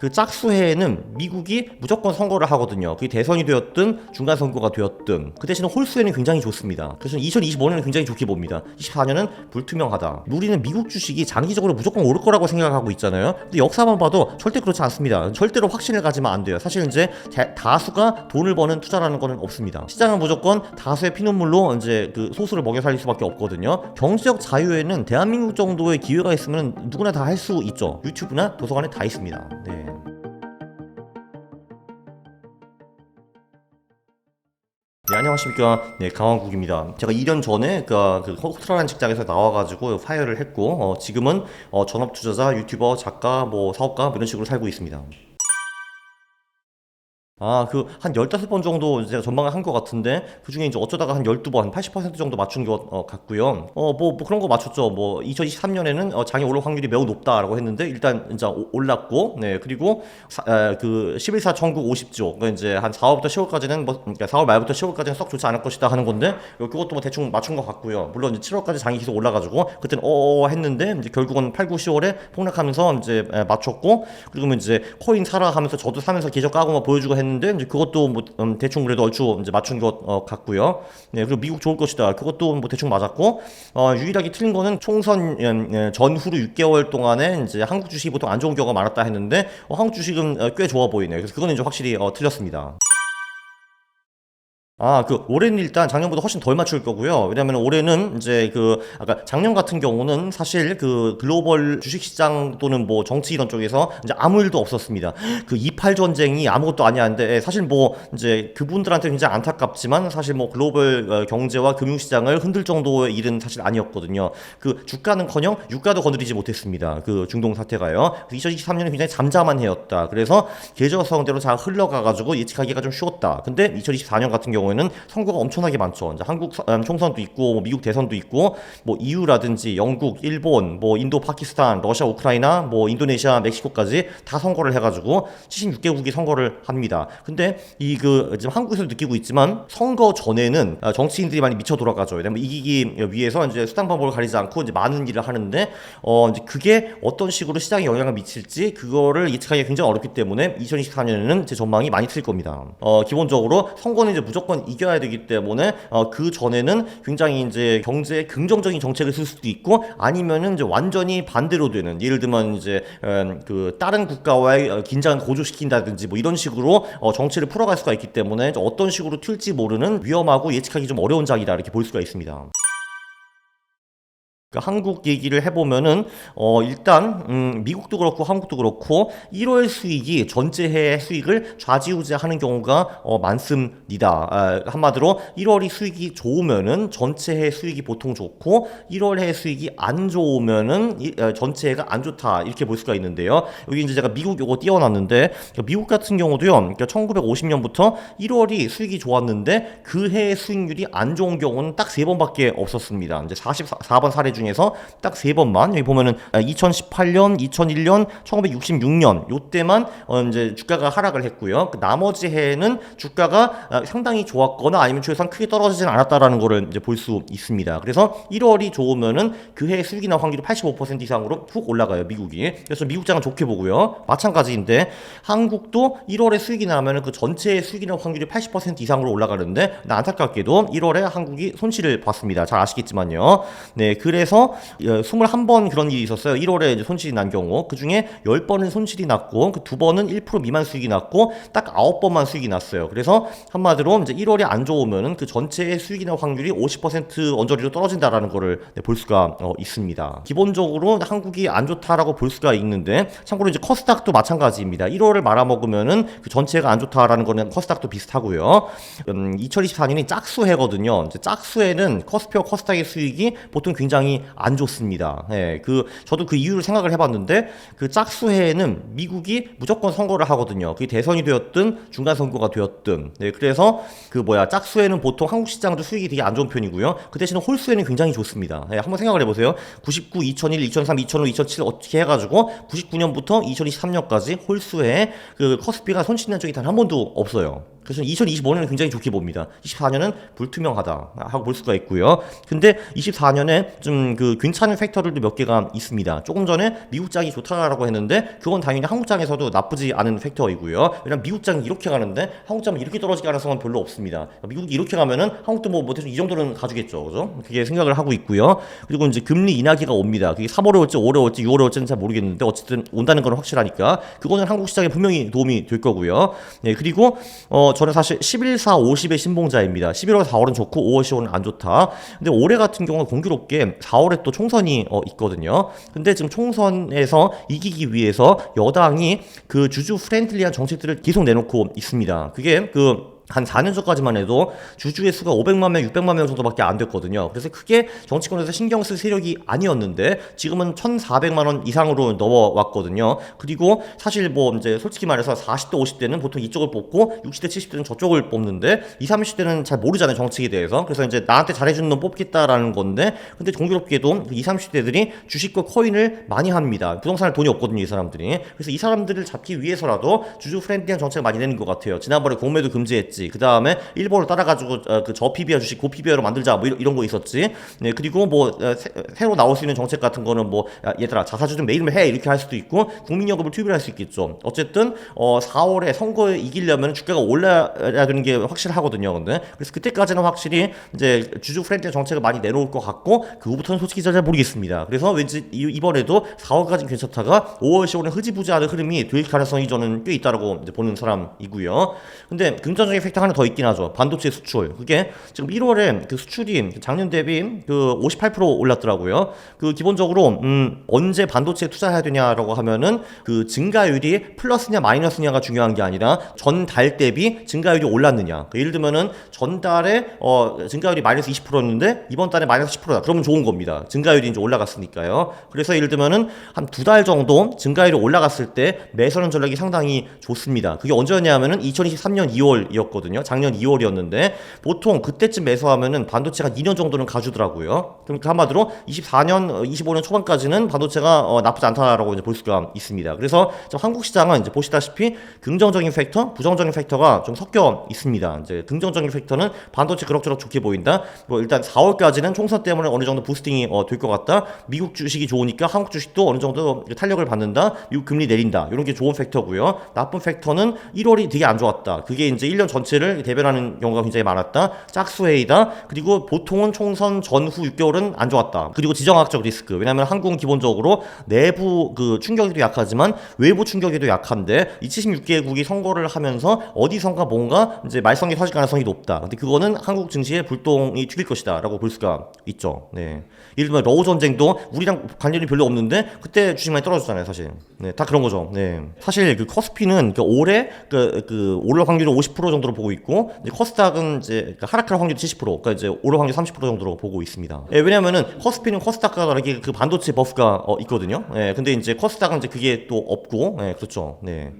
그 짝수해에는 미국이 무조건 선거를 하거든요. 그게 대선이 되었든 중간 선거가 되었든. 그 대신에 홀수에는 굉장히 좋습니다. 그래서 2025년은 굉장히 좋게 봅니다. 24년은 불투명하다. 우리는 미국 주식이 장기적으로 무조건 오를 거라고 생각하고 있잖아요. 근데 역사만 봐도 절대 그렇지 않습니다. 절대로 확신을 가지면 안 돼요. 사실 이제 다수가 돈을 버는 투자라는 거는 없습니다. 시장은 무조건 다수의 피눈물로 이제 그 소수를 먹여 살릴 수밖에 없거든요. 경제적 자유에는 대한민국 정도의 기회가 있으면 누구나 다 할 수 있죠. 유튜브나 도서관에 다 있습니다. 네. 네, 안녕하십니까. 네, 강원국입니다. 제가 2년 전에 그 호스트라는 직장에서 나와가지고 파이어를 했고, 지금은 전업투자자, 유튜버, 작가, 뭐 사업가 이런 식으로 살고 있습니다. 한 15번 정도 제가 전망을 한 것 같은데, 그 중에 이제 어쩌다가 한 12번, 한 80% 정도 맞춘 것 같고요. 뭐 그런 거 맞췄죠. 뭐, 2023년에는 장이 오를 확률이 매우 높다라고 했는데, 일단 이제 올랐고, 네, 그리고 11사 천국 50조. 그러니까 이제 한 4월부터 10월까지는 그러니까 4월 말부터 10월까지는 썩 좋지 않을 것이다 하는 건데, 그것도 뭐 대충 맞춘 것 같고요. 물론 이제 7월까지 장이 계속 올라가지고, 그때는 했는데, 이제 결국은 8, 9, 10월에 폭락하면서 이제 맞췄고, 그리고 이제 코인 사라 하면서 저도 사면서 계속 까고 막 보여주고 했는데, 이제 그것도 뭐 대충 그래도 얼추 이제 맞춘 것 같고요. 네, 그리고 미국 좋을 것이다. 그것도 뭐 대충 맞았고, 유일하게 틀린 거는 총선 전후로 6개월 동안에 이제 한국 주식이 보통 안 좋은 경우가 많았다 했는데, 한국 주식은 꽤 좋아 보이네요. 그래서 그거는 이제 확실히 틀렸습니다. 올해는 일단 작년보다 훨씬 덜 맞출 거고요. 왜냐면 올해는 이제 아까 작년 같은 경우는 사실 글로벌 주식시장 또는 뭐 정치 이런 쪽에서 이제 아무 일도 없었습니다. 이팔 전쟁이 아무것도 아니었는데, 사실 뭐 이제 그분들한테 굉장히 안타깝지만 사실 뭐 글로벌 경제와 금융시장을 흔들 정도의 일은 사실 아니었거든요. 주가는커녕 유가도 건드리지 못했습니다. 중동 사태가요. 2023년에 굉장히 잠잠한 해였다. 그래서 계절성대로 잘 흘러가가지고 예측하기가 좀 쉬웠다. 근데 2024년 같은 경우는 선거가 엄청나게 많죠. 이제 한국 총선도 있고, 뭐 미국 대선도 있고, 뭐 EU라든지 영국, 일본, 뭐 인도, 파키스탄, 러시아, 우크라이나, 뭐 인도네시아, 멕시코까지 다 선거를 해가지고 76개국이 선거를 합니다. 근데 지금 한국에서 느끼고 있지만 선거 전에는 정치인들이 많이 미쳐 돌아가죠. 왜냐면 이기기 위해서 이제 수단 방법을 가리지 않고 이제 많은 일을 하는데, 이제 그게 어떤 식으로 시장에 영향을 미칠지 그거를 예측하기가 굉장히 어렵기 때문에 2024년에는 제 전망이 많이 틀릴 겁니다. 기본적으로 선거는 이제 무조건 이겨야 되기 때문에 그 전에는 굉장히 이제 경제에 긍정적인 정책을 쓸 수도 있고, 아니면은 이제 완전히 반대로 되는, 예를 들면 이제 다른 국가와의 긴장을 고조시킨다든지 뭐 이런 식으로 정치를 풀어갈 수가 있기 때문에 어떤 식으로 튈지 모르는 위험하고 예측하기 좀 어려운 장이다 이렇게 볼 수가 있습니다. 한국 얘기를 해보면은 일단 미국도 그렇고 한국도 그렇고 1월 수익이 전체 해 수익을 좌지우지하는 경우가 많습니다. 한마디로 1월이 수익이 좋으면은 전체 해 수익이 보통 좋고, 1월 해 수익이 안 좋으면은 전체 해가 안 좋다 이렇게 볼 수가 있는데요. 여기 이제 제가 미국 요거 띄워놨는데, 미국 같은 경우도요. 1950년부터 1월이 수익이 좋았는데 그 해의 수익률이 안 좋은 경우는 딱 3번밖에 없었습니다. 이제 44번 사례 중에서 딱 3번만, 여기 보면은 2018년, 2001년, 1966년 요때만 이제 주가가 하락을 했고요. 나머지 해에는 주가가 상당히 좋았거나 아니면 최소한 크게 떨어지진 않았다라는 거를 이제 볼 수 있습니다. 그래서 1월이 좋으면은 그 해 수익이 날 확률이 85% 이상으로 훅 올라가요, 미국이. 그래서 미국장은 좋게 보고요. 마찬가지인데 한국도 1월에 수익이 나면은 그 전체의 수익이 날 확률이 80% 이상으로 올라가는데, 안타깝게도 1월에 한국이 손실을 봤습니다. 잘 아시겠지만요. 네, 그래서 21번 그런 일이 있었어요. 1월에 이제 손실이 난 경우, 그 중에 10번은 손실이 났고, 그 2번은 1% 미만 수익이 났고, 딱 9번만 수익이 났어요. 그래서 한마디로 이제 1월이 안 좋으면은 그 전체의 수익이 날 확률이 50% 언저리로 떨어진다라는 거를 볼 수가 있습니다. 기본적으로 한국이 안 좋다라고 볼 수가 있는데, 참고로 이제 코스닥도 마찬가지입니다. 1월을 말아먹으면은 그 전체가 안 좋다라는 거는 코스닥도 비슷하고요. 2024년이 짝수해거든요. 이제 짝수에는 코스피와 코스닥의 수익이 보통 굉장히 안 좋습니다. 예, 저도 그 이유를 생각을 해봤는데, 짝수해에는 미국이 무조건 선거를 하거든요. 그게 대선이 되었든 중간 선거가 되었든. 네, 그래서 짝수에는 보통 한국 시장도 수익이 되게 안 좋은 편이고요. 그 대신에 홀수에는 굉장히 좋습니다. 예, 한번 생각을 해보세요. 99, 2001, 2003, 2005, 2007 어떻게 해가지고 99년부터 2023년까지 홀수에 코스피가 손실난 적이 단 한 번도 없어요. 그래서 2025년은 굉장히 좋게 봅니다. 24년은 불투명하다 하고 볼 수가 있고요. 근데 24년에 좀 그 괜찮은 팩터들도 몇 개가 있습니다. 조금 전에 미국장이 좋다라고 했는데 그건 당연히 한국장에서도 나쁘지 않은 팩터이고요. 왜냐면 미국장이 이렇게 가는데 한국장은 이렇게 떨어질 가능성은 별로 없습니다. 미국이 이렇게 가면은 한국도 뭐 대충 이 정도는 가주겠죠, 그죠? 그게 생각을 하고 있고요. 그리고 이제 금리 인하기가 옵니다. 그게 3월에 올지 5월에 올지 6월에 올지는 잘 모르겠는데 어쨌든 온다는 건 확실하니까 그거는 한국 시장에 분명히 도움이 될 거고요. 네, 그리고 저는 사실 11, 4, 50의 신봉자입니다. 11월, 4월은 좋고 5월, 10월은 안 좋다. 근데 올해 같은 경우는 공교롭게 4월에 또 총선이 있거든요. 근데 지금 총선에서 이기기 위해서 여당이 그 주주 프렌들리한 정책들을 계속 내놓고 있습니다. 그게 한 4년 전까지만 해도 주주의 수가 500만 명, 600만 명 정도밖에 안 됐거든요. 그래서 크게 정치권에서 신경 쓸 세력이 아니었는데 지금은 1,400만 원 이상으로 넘어왔거든요. 그리고 사실 뭐 이제 솔직히 말해서 40대, 50대는 보통 이쪽을 뽑고 60대, 70대는 저쪽을 뽑는데 20, 30대는 잘 모르잖아요, 정책에 대해서. 그래서 이제 나한테 잘해주는 놈 뽑겠다라는 건데 근데 공교롭게도 20, 30대들이 주식과 코인을 많이 합니다. 부동산에 돈이 없거든요, 이 사람들이. 그래서 이 사람들을 잡기 위해서라도 주주 프렌드리한 정책을 많이 내는 것 같아요. 지난번에 공매도 금지했지. 그 다음에 일본을 따라가지고 그 저PBR 주식 고PBR로 만들자 뭐 이런 거 있었지. 네, 그리고 뭐 새로 나올 수 있는 정책 같은 거는 뭐 얘들아 자사주 좀 매일매일 해 이렇게 할 수도 있고 국민연금을 투입을 할 수 있겠죠. 어쨌든 4월에 선거에 이기려면 주가가 올라야 되는 게 확실하거든요. 근데 그래서 그때까지는 확실히 이제 주주 프렌드 정책을 많이 내놓을 것 같고 그 후부터는 솔직히 잘 모르겠습니다. 그래서 왠지 이번에도 4월까지는 괜찮다가 5월, 10월은 흐지부지하는 흐름이 될 가능성이 저는 꽤 있다라고 이제 보는 사람이고요. 근데 긍정적인 팩터 하나 더 있긴 하죠. 반도체 수출. 그게 지금 1월에 그 수출이 작년 대비 그 58% 올랐더라고요. 그 기본적으로 언제 반도체에 투자해야 되냐라고 하면은 그 증가율이 플러스냐 마이너스냐가 중요한 게 아니라 전달 대비 증가율이 올랐느냐. 예를 들면은 전달에 증가율이 마이너스 20%였는데 이번 달에 마이너스 10%다. 그러면 좋은 겁니다. 증가율이 이제 올라갔으니까요. 그래서 예를 들면은 한 2달 정도 증가율이 올라갔을 때 매수하는 전략이 상당히 좋습니다. 그게 언제였냐면은 2023년 2월이었거든요. 작년 2월이었는데 보통 그때쯤 매수하면은 반도체가 2년 정도는 가주더라고요. 그러니까 한마디로 24년, 25년 초반까지는 반도체가 나쁘지 않다라고 이제 볼 수가 있습니다. 그래서 한국 시장은 이제 보시다시피 긍정적인 팩터, 부정적인 팩터가 좀 섞여 있습니다. 이제 긍정적인 팩터는 반도체 그럭저럭 좋게 보인다. 뭐 일단 4월까지는 총선 때문에 어느 정도 부스팅이 될 것 같다. 미국 주식이 좋으니까 한국 주식도 어느 정도 탄력을 받는다. 미국 금리 내린다. 이런 게 좋은 팩터고요. 나쁜 팩터는 1월이 되게 안 좋았다. 그게 이제 1년 전체를 대변하는 경우가 굉장히 많았다. 짝수회의다. 그리고 보통은 총선 전후 6개월은 안 좋았다. 그리고 지정학적 리스크. 왜냐하면 한국은 기본적으로 내부 그 충격에도 약하지만 외부 충격에도 약한데 이 76개국이 선거를 하면서 어디선가 뭔가 이제 말썽이 터질 가능성이 높다. 근데 그거는 한국 증시에 불똥이 튀길 것이다라고 볼 수가 있죠. 네. 예를 들면 러우 전쟁도 우리랑 관련이 별로 없는데 그때 주식 많이 떨어졌잖아요, 사실. 네, 다 그런 거죠. 네. 사실 그 커스피는 올해 올라 확률을 50% 정도로 보고 있고 이제 코스닥은 이제 하락할 확률이 70%, 그러니까 이제 오를 확률 30% 정도로 보고 있습니다. 예, 왜냐면은 커스피는 코스닥과 다르게 그 반도체 버프가 있거든요. 예, 근데 이제 코스닥은 이제 그게 또 없고, 예, 그렇죠. 네.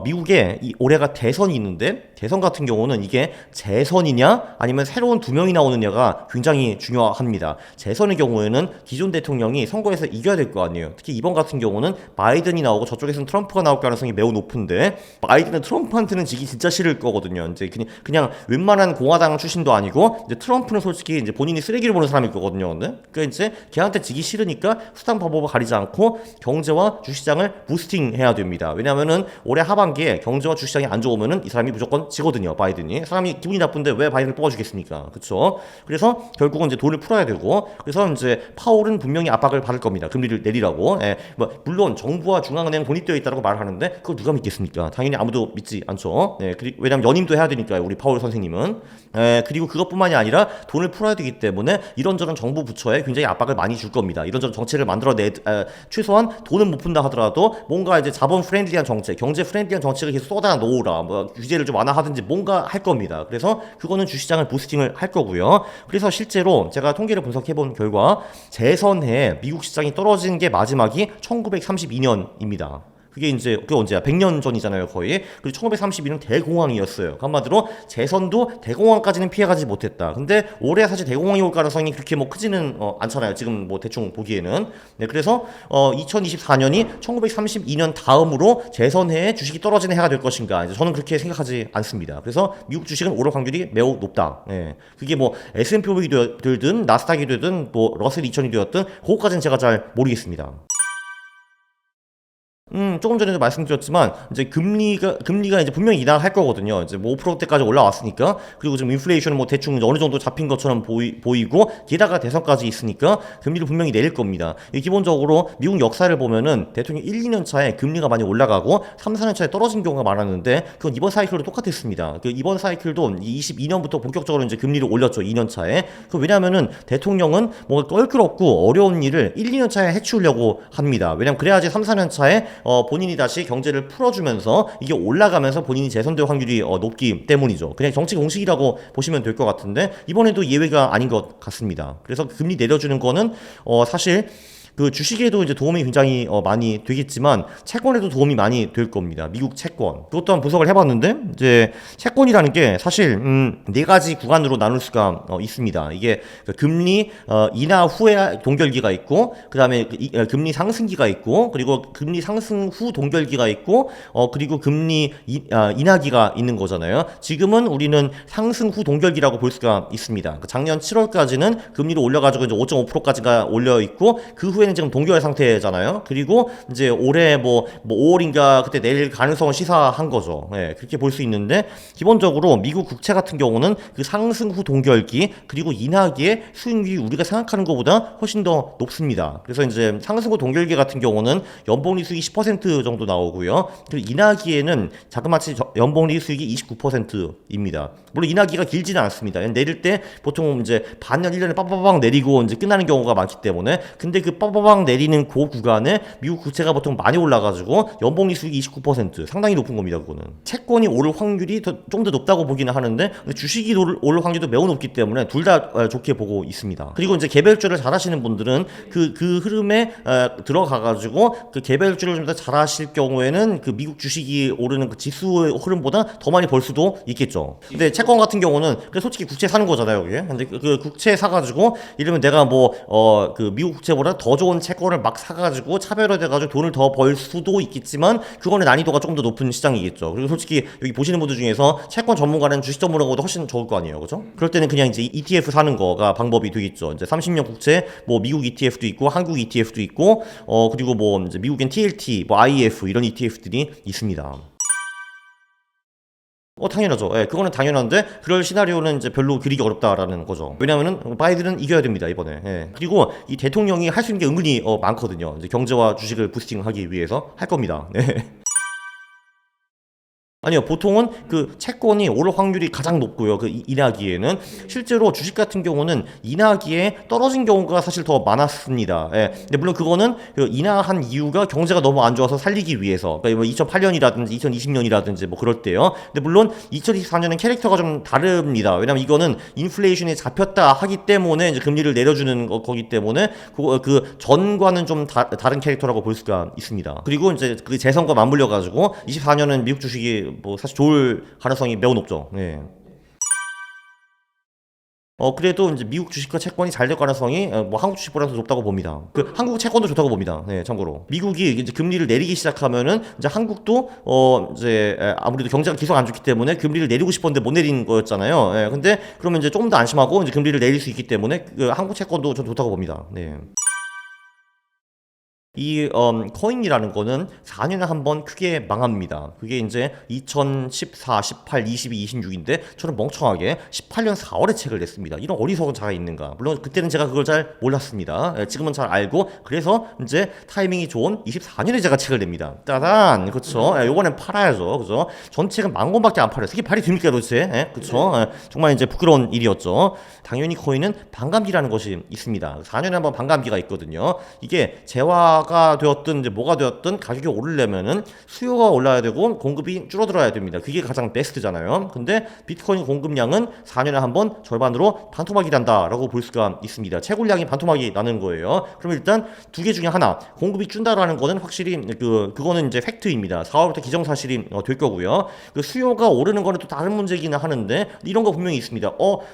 미국에 올해가 대선이 있는데 대선 같은 경우는 이게 재선이냐 아니면 새로운 두 명이 나오느냐가 굉장히 중요합니다. 재선의 경우에는 기존 대통령이 선거에서 이겨야 될 거 아니에요. 특히 이번 같은 경우는 바이든이 나오고 저쪽에서는 트럼프가 나올 가능성이 매우 높은데 바이든은 트럼프한테는 지기 진짜 싫을 거거든요. 이제 그냥 웬만한 공화당 출신도 아니고 이제 트럼프는 솔직히 이제 본인이 쓰레기를 보는 사람일 거거든요. 근데 그러니까 이제 걔한테 지기 싫으니까 수단 방법을 가리지 않고 경제와 주시장을 부스팅해야 됩니다. 왜냐하면은 올해 하반기에 경제와 주시장이 안 좋으면은 이 사람이 무조건 지거든요. 바이든이. 사람이 기분이 나쁜데 왜 바이든을 뽑아주겠습니까? 그렇죠? 그래서 결국은 이제 돈을 풀어야 되고 그래서 이제 파월은 분명히 압박을 받을 겁니다. 금리를 내리라고. 예, 뭐 물론 정부와 중앙은행 돈이 뛰어 있다고 말을 하는데 그걸 누가 믿겠습니까? 당연히 아무도 믿지 않죠. 예, 왜냐하면 연임도 해야 되니까요. 우리 파월 선생님은. 예, 그리고 그것뿐만이 아니라 돈을 풀어야 되기 때문에 이런저런 정부 부처에 굉장히 압박을 많이 줄 겁니다. 이런저런 정책을 최소한 돈은 못 푼다 하더라도 뭔가 이제 자본 프렌들리한 정책, 경제 프렌들리한 정책을 계속 쏟아 놓으라, 뭐 규제를 좀 완화하든지 뭔가 할 겁니다. 그래서 그거는 주시장을 부스팅을 할 거고요. 그래서 실제로 제가 통계를 분석해 본 결과 재선해 미국 시장이 떨어진 게 마지막이 1932년입니다. 그게 이제 그게 언제야? 100년 전이잖아요, 거의. 그리고 1932년 대공황이었어요. 한마디로 재선도 대공황까지는 피해가지 못했다. 근데 올해 사실 대공황이 올 가능성이 그렇게 뭐 크지는 않잖아요. 지금 뭐 대충 보기에는. 네, 그래서 2024년이 1932년 다음으로 재선해에 주식이 떨어지는 해가 될 것인가? 이제 저는 그렇게 생각하지 않습니다. 그래서 미국 주식은 오를 확률이 매우 높다. 네. 그게 뭐 S&P 500이 되든 나스닥이 되든 뭐 러셀 2000이 되었든 그거까지는 제가 잘 모르겠습니다. 조금 전에도 말씀드렸지만 이제 금리가 이제 분명히 인하할 거거든요. 이제 뭐 5%대까지 올라왔으니까. 그리고 지금 인플레이션은 뭐 대충 어느 정도 잡힌 것처럼 보이고 게다가 대선까지 있으니까 금리를 분명히 내릴 겁니다. 기본적으로 미국 역사를 보면은 대통령 1, 2년 차에 금리가 많이 올라가고 3, 4년 차에 떨어진 경우가 많았는데 그건 이번 사이클도 똑같았습니다. 이번 사이클도 22년부터 본격적으로 이제 금리를 올렸죠. 2년 차에. 왜냐면은 대통령은 뭔가 껄끄럽고 어려운 일을 1, 2년 차에 해치우려고 합니다. 왜냐면 그래야지 3, 4년 차에 본인이 다시 경제를 풀어주면서 이게 올라가면서 본인이 재선될 확률이 높기 때문이죠. 그냥 정치 공식이라고 보시면 될 것 같은데 이번에도 예외가 아닌 것 같습니다. 그래서 금리 내려주는 거는 사실 그 주식에도 이제 도움이 굉장히 많이 되겠지만 채권에도 도움이 많이 될 겁니다. 미국 채권. 그것도 한번 분석을 해봤는데 이제 채권이라는 게 사실 네 가지 구간으로 나눌 수가 있습니다. 이게 그 금리 인하 후에 동결기가 있고 그다음에 금리 상승기가 있고 그리고 금리 상승 후 동결기가 있고 그리고 금리 인하기가 있는 거잖아요. 지금은 우리는 상승 후 동결기라고 볼 수가 있습니다. 작년 7월까지는 금리를 올려가지고 이제 5.5%까지가 올려 있고 그 후에 지금 동결 상태잖아요. 그리고 이제 올해 뭐 5월인가 그때 내릴 가능성을 시사한 거죠. 네, 그렇게 볼 수 있는데 기본적으로 미국 국채 같은 경우는 그 상승 후 동결기 그리고 인하기의 수익률이 우리가 생각하는 것보다 훨씬 더 높습니다. 그래서 이제 상승 후 동결기 같은 경우는 연봉리 수익이 10% 정도 나오고요. 그리고 인하기에는 자그마치 연봉리 수익이 29%입니다. 물론 인하기가 길지는 않습니다. 내릴 때 보통 이제 반년 1년에 빠바방 내리고 이제 끝나는 경우가 많기 때문에 근데 그 빠바방 내리는 그 구간에 미국 국채가 보통 많이 올라가지고 연봉리 수익이 29% 상당히 높은 겁니다. 그거는 채권이 오를 확률이 좀 더 높다고 보기는 하는데 주식이 오를 확률도 매우 높기 때문에 둘 다 좋게 보고 있습니다. 그리고 이제 개별주를 잘 하시는 분들은 그 흐름에 들어가가지고 그 개별주를 좀 더 잘 하실 경우에는 그 미국 주식이 오르는 그 지수의 흐름보다 더 많이 벌 수도 있겠죠. 근데 채권 같은 경우는 솔직히 국채 사는 거잖아요, 그게. 근데 그 국채 사가지고 이러면 내가 뭐 그 미국 국채보다 더 좋은 채권을 막 사가지고 차별화돼가지고 돈을 더 벌 수도 있겠지만 그거는 난이도가 조금 더 높은 시장이겠죠. 그리고 솔직히 여기 보시는 분들 중에서 채권 전문가는 주식 전문가보다 훨씬 좋을 거 아니에요, 그죠? 그럴 때는 그냥 이제 ETF 사는 거가 방법이 되겠죠. 이제 30년 국채, 뭐 미국 ETF도 있고 한국 ETF도 있고 그리고 뭐 이제 미국엔 TLT, 뭐 IF 이런 ETF들이 있습니다. 당연하죠. 예, 그거는 당연한데 그럴 시나리오는 이제 별로 그리기 어렵다라는 거죠. 왜냐면은 바이든은 이겨야 됩니다, 이번에. 예. 그리고 이 대통령이 할 수 있는 게 은근히 많거든요. 이제 경제와 주식을 부스팅하기 위해서 할 겁니다. 네. 아니요, 보통은 그 채권이 오를 확률이 가장 높고요. 그 인하기에는 실제로 주식 같은 경우는 인하기에 떨어진 경우가 사실 더 많았습니다. 예. 근데 물론 그거는 그 인하한 이유가 경제가 너무 안 좋아서 살리기 위해서. 그러니까 뭐 2008년이라든지 2020년이라든지 뭐 그럴 때요. 근데 물론 2024년은 캐릭터가 좀 다릅니다. 왜냐면 이거는 인플레이션이 잡혔다 하기 때문에 이제 금리를 내려주는 거기 때문에 그 전과는 좀 다른 캐릭터라고 볼 수가 있습니다. 그리고 이제 그 재선과 맞물려 가지고 24년은 미국 주식이 뭐 사실 좋을 가능성이 매우 높죠. 네. 그래도 이제 미국 주식과 채권이 잘 될 가능성이 뭐 한국 주식보다 더 높다고 봅니다. 그 한국 채권도 좋다고 봅니다. 네, 참고로 미국이 이제 금리를 내리기 시작하면은 이제 한국도 이제 아무래도 경제가 계속 안 좋기 때문에 금리를 내리고 싶었는데 못 내린 거였잖아요. 네, 근데 그러면 이제 조금 더 안심하고 이제 금리를 내릴 수 있기 때문에 그 한국 채권도 좀 좋다고 봅니다. 네. 이 코인이라는 거는 4년에 한 번 크게 망합니다. 그게 이제 2014, 18, 22, 26인데 저는 멍청하게 18년 4월에 책을 냈습니다. 이런 어리석은 자가 있는가. 물론 그때는 제가 그걸 잘 몰랐습니다. 지금은 잘 알고 그래서 이제 타이밍이 좋은 24년에 제가 책을 냅니다. 따단 그렇죠. 요번엔 팔아야죠. 그죠? 전 책은 10,000권밖에 안 팔아요. 이게 말이 됩니까 도대체? 그렇죠. 정말 이제 부끄러운 일이었죠. 당연히 코인은 반감기라는 것이 있습니다. 4년에 한 번 반감기가 있거든요. 이게 재화 원화가 되었든 이제 뭐가 되었든 가격이 오르려면은 수요가 올라야 되고 공급이 줄어들어야 됩니다. 그게 가장 베스트잖아요. 근데 비트코인 공급량은 4년에 한 번 절반으로 반토막이 난다라고 볼 수가 있습니다. 채굴량이 반토막이 나는 거예요. 그럼 일단 두 개 중에 하나, 공급이 준다라는 거는 확실히 그거는 이제 팩트입니다. 4월부터 기정사실이 될 거고요. 그 수요가 오르는 거는 또 다른 문제기는 하는데 이런 거 분명히 있습니다.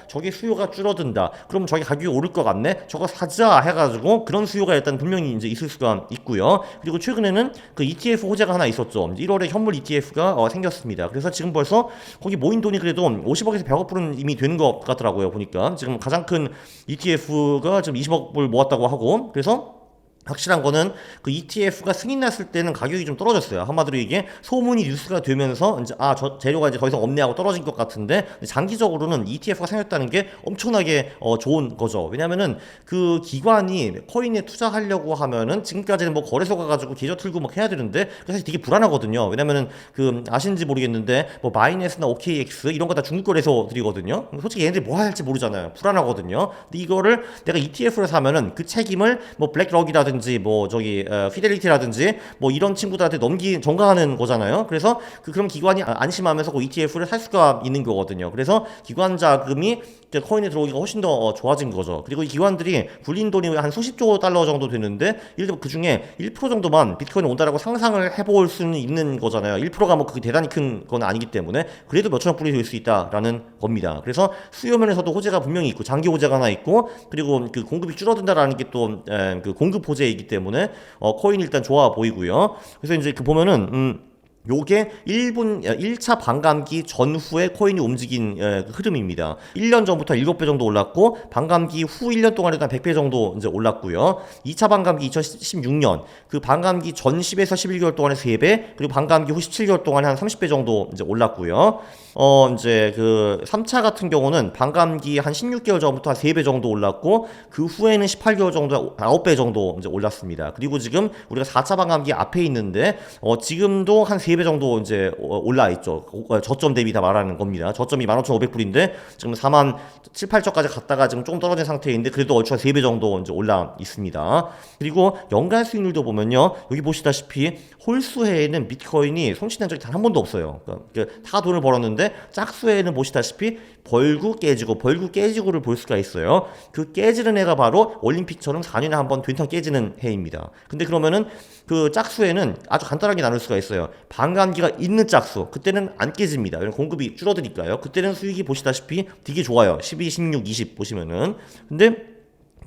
저게 수요가 줄어든다. 그럼 저게 가격이 오를 것 같네. 저거 사자 해가지고 그런 수요가 일단 분명히 이제 있을 수가 있고요. 그리고 최근에는 그 ETF 호재가 하나 있었죠. 1월에 현물 ETF가 생겼습니다. 그래서 지금 벌써 거기 모인 돈이 그래도 50억에서 100억불은 이미 되는 것 같더라고요. 보니까 지금 가장 큰 ETF가 지금 20억불 모았다고 하고, 그래서 확실한 거는 그 ETF가 승인 났을 때는 가격이 좀 떨어졌어요. 한마디로 이게 소문이 뉴스가 되면서 이제 저 재료가 이제 더 이상 없네 하고 떨어진 것 같은데, 장기적으로는 ETF가 생겼다는 게 엄청나게 좋은 거죠. 왜냐면은 그 기관이 코인에 투자하려고 하면은 지금까지는 뭐 거래소 가가지고 계좌 틀고 막 해야 되는데 사실 되게 불안하거든요. 왜냐면은 그 아시는지 모르겠는데 뭐 마이넷이나 OKX 이런 거 다 중국 거래소들이거든요. 솔직히 얘네들이 뭐 할지 모르잖아요. 불안하거든요. 근데 이거를 내가 ETF를 사면은 그 책임을 뭐 블랙럭이라든지 뭐 피델리티라든지 뭐 이런 친구들한테 전가하는 거잖아요. 그래서 그런 기관이 안심하면서 그 ETF를 살 수가 있는 거거든요. 그래서 기관 자금이 코인에 들어오기가 훨씬 더 좋아진 거죠. 그리고 이 기관들이 굴린 돈이 한 수십조 달러 정도 되는데, 예를 들어 그 중에 1% 정도만 비트코인이 온다라고 상상을 해볼 수는 있는 거잖아요. 1%가 뭐 그게 대단히 큰 건 아니기 때문에 그래도 몇천억 불이 될 수 있다라는 겁니다. 그래서 수요 면에서도 호재가 분명히 있고, 장기 호재가 하나 있고, 그리고 그 공급이 줄어든다라는 게 또 그 공급 호재이기 때문에 코인이 일단 좋아 보이고요. 그래서 이제 그 보면은 요게 1차 반감기 전후에 코인이 움직인 흐름입니다. 1년 전부터 7배 정도 올랐고, 반감기 후 1년 동안에도 한 100배 정도 이제 올랐고요. 2차 반감기 2016년, 그 반감기 전 10에서 11개월 동안에 3배, 그리고 반감기 후 17개월 동안에 한 30배 정도 이제 올랐고요. 이제 그 3차 같은 경우는 반감기 한 16개월 전부터 한 3배 정도 올랐고, 그 후에는 18개월 정도 9배 정도 이제 올랐습니다. 그리고 지금 우리가 4차 반감기 앞에 있는데 지금도 한 3배 정도 이제 올라 있죠. 저점 대비 다 말하는 겁니다. 저점이 15,500불인데 지금 4만 7, 8천까지 갔다가 지금 조금 떨어진 상태인데 그래도 얼추 3배 정도 이제 올라 있습니다. 그리고 연간 수익률도 보면요. 여기 보시다시피 홀수해에는 비트코인이 손실한 적이 단 한 번도 없어요. 그러니까 다 돈을 벌었는데 짝수해에는 보시다시피 벌고 깨지고를 볼 수가 있어요. 그 깨지는 해가 바로 올림픽처럼 4년에 한 번 된탕 깨지는 해입니다. 근데 그러면은 그 짝수에는 아주 간단하게 나눌 수가 있어요. 반감기가 있는 짝수, 그때는 안 깨집니다. 왜냐면 공급이 줄어드니까요. 그때는 수익이 보시다시피 되게 좋아요. 12, 16, 20 보시면은. 근데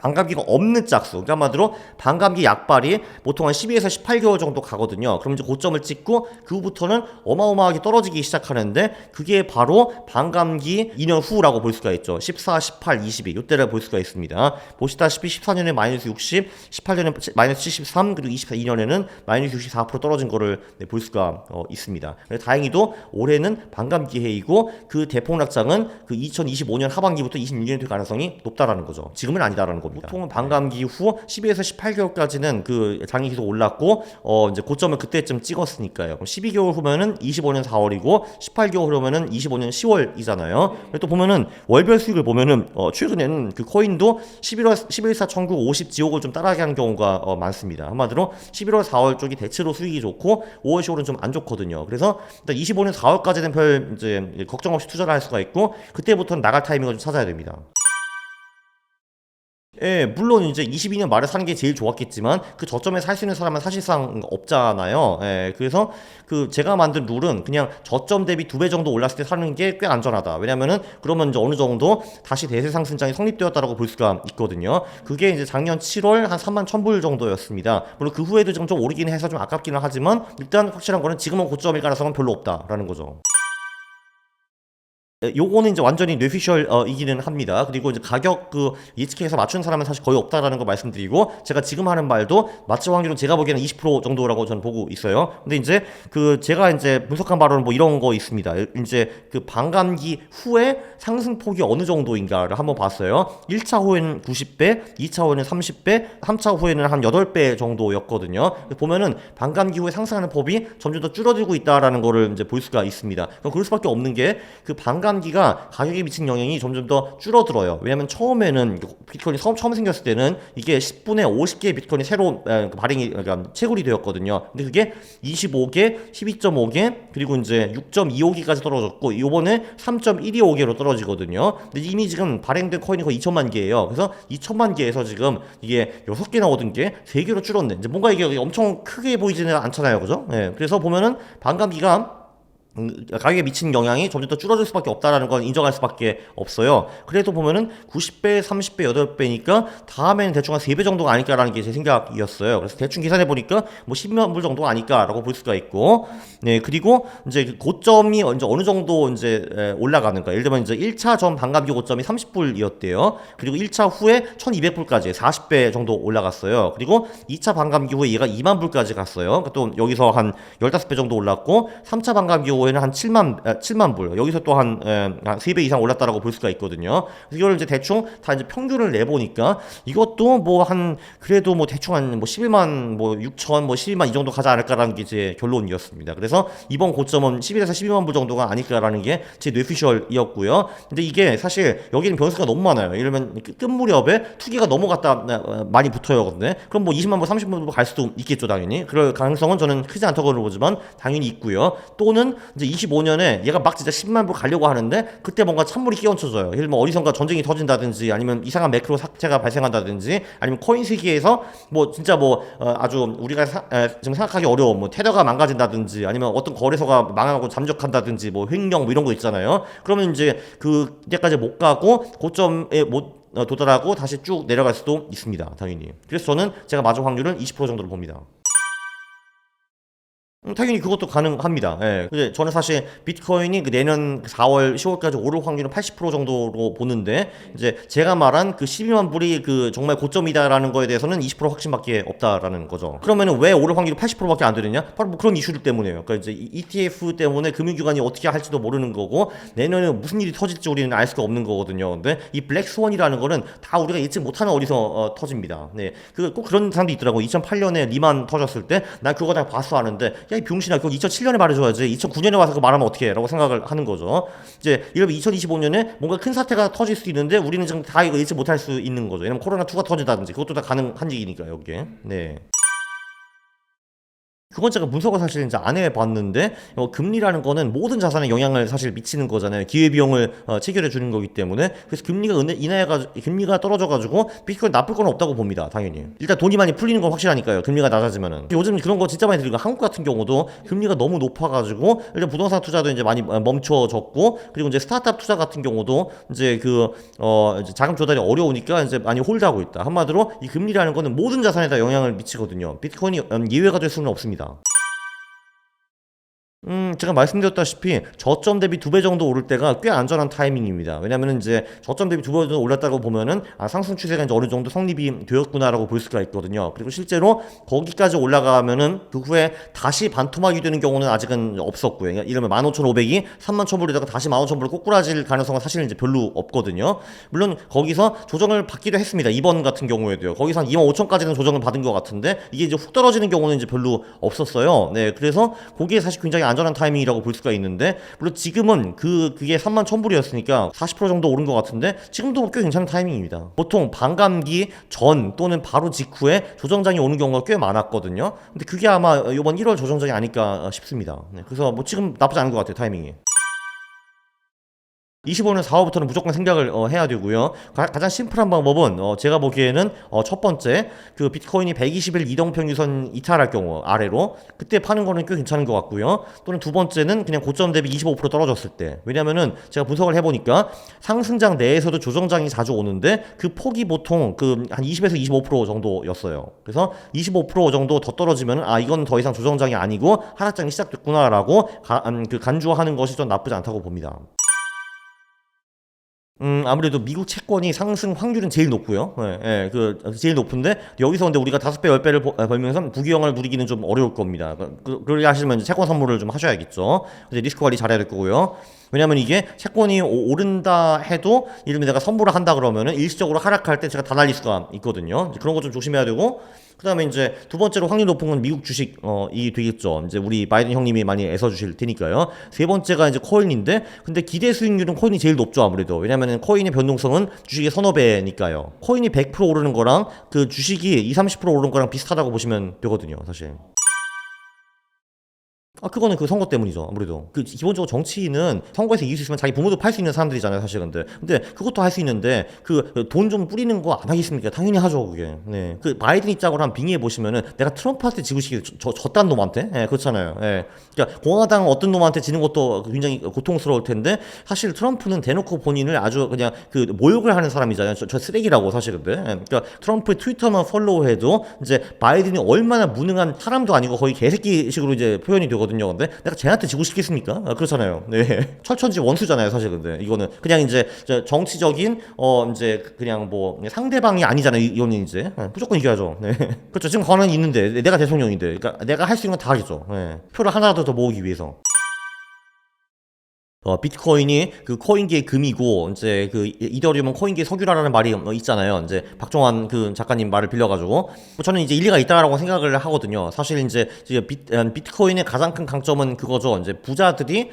반감기가 없는 짝수, 그러니까 한마디로 반감기 약발이 보통 한 12에서 18개월 정도 가거든요. 그럼 이제 고점을 찍고 그 후부터는 어마어마하게 떨어지기 시작하는데, 그게 바로 반감기 2년 후라고 볼 수가 있죠. 14, 18, 22 이때를 볼 수가 있습니다. 보시다시피 14년에 마이너스 60, 18년에 마이너스 73, 그리고 22년에는 마이너스 64% 떨어진 거를 볼 수가 있습니다. 다행히도 올해는 반감기 해이고, 그 대폭락장은 그 2025년 하반기부터 26년이 될 가능성이 높다라는 거죠. 지금은 아니다라는 거. 보통은 반감기 후 12에서 18개월까지는 그 장이 계속 올랐고, 이제 고점을 그때쯤 찍었으니까요. 그럼 12개월 후면은 25년 4월이고 18개월 후면은 25년 10월이잖아요. 또 보면은 월별 수익을 보면은 최근에는 그 코인도 11월 4 천국 50 지옥을 좀 따라가게 하는 경우가 많습니다. 한마디로 11월 4월 쪽이 대체로 수익이 좋고 5월 10월은 좀 안 좋거든요. 그래서 일단 25년 4월까지는 별 이제 걱정 없이 투자를 할 수가 있고, 그때부터는 나갈 타이밍을 좀 찾아야 됩니다. 예, 물론 이제 22년 말에 사는 게 제일 좋았겠지만 그 저점에 살 수 있는 사람은 사실상 없잖아요. 예, 그래서 그 제가 만든 룰은 그냥 저점 대비 2배 정도 올랐을 때 사는 게 꽤 안전하다. 왜냐면은 그러면 이제 어느 정도 다시 대세 상승장이 성립되었다라고 볼 수가 있거든요. 그게 이제 작년 7월 한 3만 1,000불 정도였습니다. 물론 그 후에도 좀 오르긴 해서 좀 아깝기는 하지만 일단 확실한 거는 지금은 고점일 가능성은 별로 없다라는 거죠. 요거는 이제 완전히 뇌피셜이기는 합니다. 그리고 이제 가격 예측해서 맞춘 사람은 사실 거의 없다라는 거 말씀드리고, 제가 지금 하는 말도 맞출 확률은 제가 보기에는 20% 정도라고 저는 보고 있어요. 근데 이제 제가 이제 분석한 바로는 뭐 이런 거 있습니다. 이제 그 반감기 후에 상승폭이 어느 정도인가를 한번 봤어요. 1차 후에는 90배, 2차 후에는 30배, 3차 후에는 한 8배 정도였거든요. 보면은 반감기 후에 상승하는 폭이 점점 더 줄어들고 있다라는 거를 이제 볼 수가 있습니다. 그럼 그럴 수밖에 없는 게 그 반감기 반감기가 가격에 미친 영향이 점점 더 줄어들어요. 왜냐면 처음에는 비트코인이 처음 생겼을 때는 이게 10분에 50개의 비트코인이 새로 발행이 그러니까 채굴이 되었거든요. 근데 그게 25개, 12.5개, 그리고 이제 6.25개까지 떨어졌고 이번에 3.125개로 떨어지거든요. 근데 이미 지금 발행된 코인이 거의 2천만 개예요. 그래서 2천만 개에서 지금 이게 6개나 얻은 게 3개로 줄었네. 이제 뭔가 이게 엄청 크게 보이지는 않잖아요. 그죠? 예. 그래서 보면은 반감기가 가격에 미친 영향이 점점 더 줄어들 수밖에 없다라는 건 인정할 수밖에 없어요. 그래도 보면은 90배, 30배, 8배니까 다음에는 대충 한 3배 정도가 아닐까라는 게 제 생각이었어요. 그래서 대충 계산해 보니까 뭐 12만 불 정도가 아닐까라고 볼 수가 있고, 네, 그리고 이제 고점이 이제 어느 정도 이제 올라가는가. 예를 들면 이제 1차 전 반감기 고점이 30불이었대요. 그리고 1차 후에 1200불까지 40배 정도 올라갔어요. 그리고 2차 반감기 후에 얘가 2만 불까지 갔어요. 또 여기서 한 15배 정도 올랐고, 3차 반감기 후에 한 7만 불. 여기서 또 한 3배 이상 올랐다라고 볼 수가 있거든요. 그래서 이걸 이제 대충 다 이제 평균을 내보니까 이것도 뭐 그래도 뭐 대충 한 뭐 11만 뭐 6천 뭐 12만 이 정도 가지 않을까라는 게 제 결론이었습니다. 그래서 이번 고점은 11에서 12만 불 정도가 아닐까라는 게 제 뇌피셜이었고요. 근데 이게 사실 여기는 변수가 너무 많아요. 이러면 끝 무렵에 투기가 넘어갔다 많이 붙어요. 근데 그럼 뭐 20만 불, 30만 불 갈 수도 있겠죠, 당연히. 그럴 가능성은 저는 크지 않다고 보지만 당연히 있고요. 또는 이제 25년에 얘가 막 진짜 10만 불 가려고 하는데 그때 뭔가 찬물이 끼얹혀져요. 예를 들면 어디선가 전쟁이 터진다든지 아니면 이상한 매크로 사태가 발생한다든지 아니면 코인 세계에서 뭐 진짜 뭐 아주 우리가 지금 생각하기 어려운 뭐 테더가 망가진다든지 아니면 어떤 거래소가 망하고 잠적한다든지 뭐 횡령 뭐 이런 거 있잖아요. 그러면 이제 그때까지 못 가고 고점에 못 도달하고 다시 쭉 내려갈 수도 있습니다. 당연히. 그래서 저는 제가 맞을 확률은 20% 정도로 봅니다. 당연히 그것도 가능합니다. 예. 근데 저는 사실 비트코인이 내년 4월, 10월까지 오를 확률은 80% 정도로 보는데 이제 제가 말한 그 12만 불이 정말 고점이다라는 거에 대해서는 20% 확신밖에 없다라는 거죠. 그러면은 왜 오를 확률이 80%밖에 안 되느냐? 바로 뭐 그런 이슈들 때문이에요. 그러니까 이제 ETF 때문에 금융기관이 어떻게 할지도 모르는 거고 내년에 무슨 일이 터질지 우리는 알 수가 없는 거거든요. 근데 이 블랙스원이라는 거는 다 우리가 예측 못하는 어디서 터집니다. 네. 꼭 그런 사람도 있더라고. 2008년에 리만 터졌을 때 난 그거 다 봤어 하는데 야, 이 병신아, 그거 2007년에 말해줘야지. 2009년에 와서 그거 말하면 어떡해? 라고 생각을 하는 거죠. 이제 이러면 2025년에 뭔가 큰 사태가 터질 수 있는데 우리는 지금 다 이거 예측 못할 수 있는 거죠. 왜냐면 코로나2가 터진다든지 그것도 다 가능한 얘기니까요, 여기에. 네. 그건 제가 분석을 사실 이제 안 해봤는데 금리라는 거는 모든 자산에 영향을 사실 미치는 거잖아요. 기회비용을 체결해 주는 거기 때문에. 그래서 금리가 떨어져가지고 비트코인 나쁠 건 없다고 봅니다. 당연히. 일단 돈이 많이 풀리는 건 확실하니까요. 금리가 낮아지면은. 요즘 그런 거 진짜 많이 들리고 한국 같은 경우도 금리가 너무 높아가지고 일단 부동산 투자도 이제 많이 멈춰졌고, 그리고 이제 스타트업 투자 같은 경우도 이제 이제 자금 조달이 어려우니까 이제 많이 홀드하고 있다. 한마디로 이 금리라는 거는 모든 자산에 다 영향을 미치거든요. 비트코인이 예외가 될 수는 없습니다. 제가 말씀드렸다시피 저점 대비 2배 정도 오를 때가 꽤 안전한 타이밍입니다. 왜냐면은 이제 저점 대비 2배 정도 올랐다고 보면은 상승 추세가 이제 어느 정도 성립이 되었구나라고 볼 수가 있거든요. 그리고 실제로 거기까지 올라가면은 그 후에 다시 반토막이 되는 경우는 아직은 없었고요. 그러니까 이러면 15,500이 31,000불에다가 다시 15,000불 꼬꾸라질 가능성은 사실은 이제 별로 없거든요. 물론 거기서 조정을 받기도 했습니다. 이번 같은 경우에도요. 거기서 한 25,000까지는 조정을 받은 것 같은데 이게 이제 훅 떨어지는 경우는 이제 별로 없었어요. 네, 그래서 거기에 사실 굉장히 안전한 타이밍이라고 볼 수가 있는데, 물론 지금은 그게 31,000불이었으니까 40% 정도 오른 것 같은데 지금도 꽤 괜찮은 타이밍입니다. 보통 반감기 전 또는 바로 직후에 조정장이 오는 경우가 꽤 많았거든요. 근데 그게 아마 이번 1월 조정장이 아닐까 싶습니다. 네, 그래서 뭐 지금 나쁘지 않은 것 같아요, 타이밍이. 25년 4월부터는 무조건 생각을 해야 되고요. 가장 심플한 방법은 제가 보기에는 첫 번째 비트코인이 120일 이동평균선 이탈할 경우 아래로 그때 파는 거는 꽤 괜찮은 것 같고요. 또는 두 번째는 그냥 고점 대비 25% 떨어졌을 때. 왜냐면은 제가 분석을 해보니까 상승장 내에서도 조정장이 자주 오는데 그 폭이 보통 한 20에서 25% 정도였어요. 그래서 25% 정도 더 떨어지면은 이건 더 이상 조정장이 아니고 하락장이 시작됐구나라고 간주하는 것이 좀 나쁘지 않다고 봅니다. 아무래도 미국 채권이 상승 확률은 제일 높고요. 예, 제일 높은데, 여기서 근데 우리가 5배, 10배를 벌면서 부귀영화를 누리기는 좀 어려울 겁니다. 그렇게 하시면 이제 채권 선물을 좀 하셔야겠죠. 이제 리스크 관리 잘해야 될 거고요. 왜냐면 이게 채권이 오른다 해도, 이름이 내가 선물을 한다 그러면은 일시적으로 하락할 때 제가 다 날릴 수가 있거든요. 그런 거 좀 조심해야 되고, 그다음에 이제 두 번째로 확률 높은 건 미국 주식이 되겠죠. 이제 우리 바이든 형님이 많이 애써 주실 테니까요. 세 번째가 이제 코인인데, 근데 기대 수익률은 코인이 제일 높죠, 아무래도. 왜냐면은 코인의 변동성은 주식의 서너 배니까요. 코인이 100% 오르는 거랑 그 주식이 20-30% 오르는 거랑 비슷하다고 보시면 되거든요, 사실. 그거는 그 선거 때문이죠. 아무래도. 그, 기본적으로 정치인은 선거에서 이길 수 있으면 자기 부모도 팔 수 있는 사람들이잖아요, 사실. 근데 그것도 할 수 있는데, 돈 좀 뿌리는 거 안 하겠습니까? 당연히 하죠, 그게. 네. 그, 바이든 입장으로 한번 빙의해 보시면은, 내가 트럼프한테 지고 싶게 졌단 놈한테? 예, 그렇잖아요. 예. 그러니까, 공화당 어떤 놈한테 지는 것도 굉장히 고통스러울 텐데, 사실 트럼프는 대놓고 본인을 아주 그냥 모욕을 하는 사람이잖아요. 저 쓰레기라고, 사실 근데. 예. 그러니까, 트럼프의 트위터만 팔로우해도, 이제, 바이든이 얼마나 무능한 사람도 아니고 거의 개새끼식으로 이제 표현이 되거든요. 근데 내가 쟤한테 지고 싶겠습니까? 그렇잖아요. 네. 철천지 원수잖아요, 사실. 근데 이거는 그냥 이제 정치적인 이제 그냥 뭐 상대방이 아니잖아요. 이거는 이제 무조건 이겨야죠. 네. 그렇죠. 지금 권한이 있는데 내가 대통령인데, 그러니까 내가 할 수 있는 건 다 하겠죠. 네. 표를 하나라도 더 모으기 위해서. 비트코인이 그 코인계의 금이고, 이제 그 이더리움은 코인계의 석유라는 말이 있잖아요. 이제 박종환 그 작가님 말을 빌려가지고, 저는 이제 일리가 있다라고 생각을 하거든요. 사실 이제 비트코인의 가장 큰 강점은 그거죠. 이제 부자들이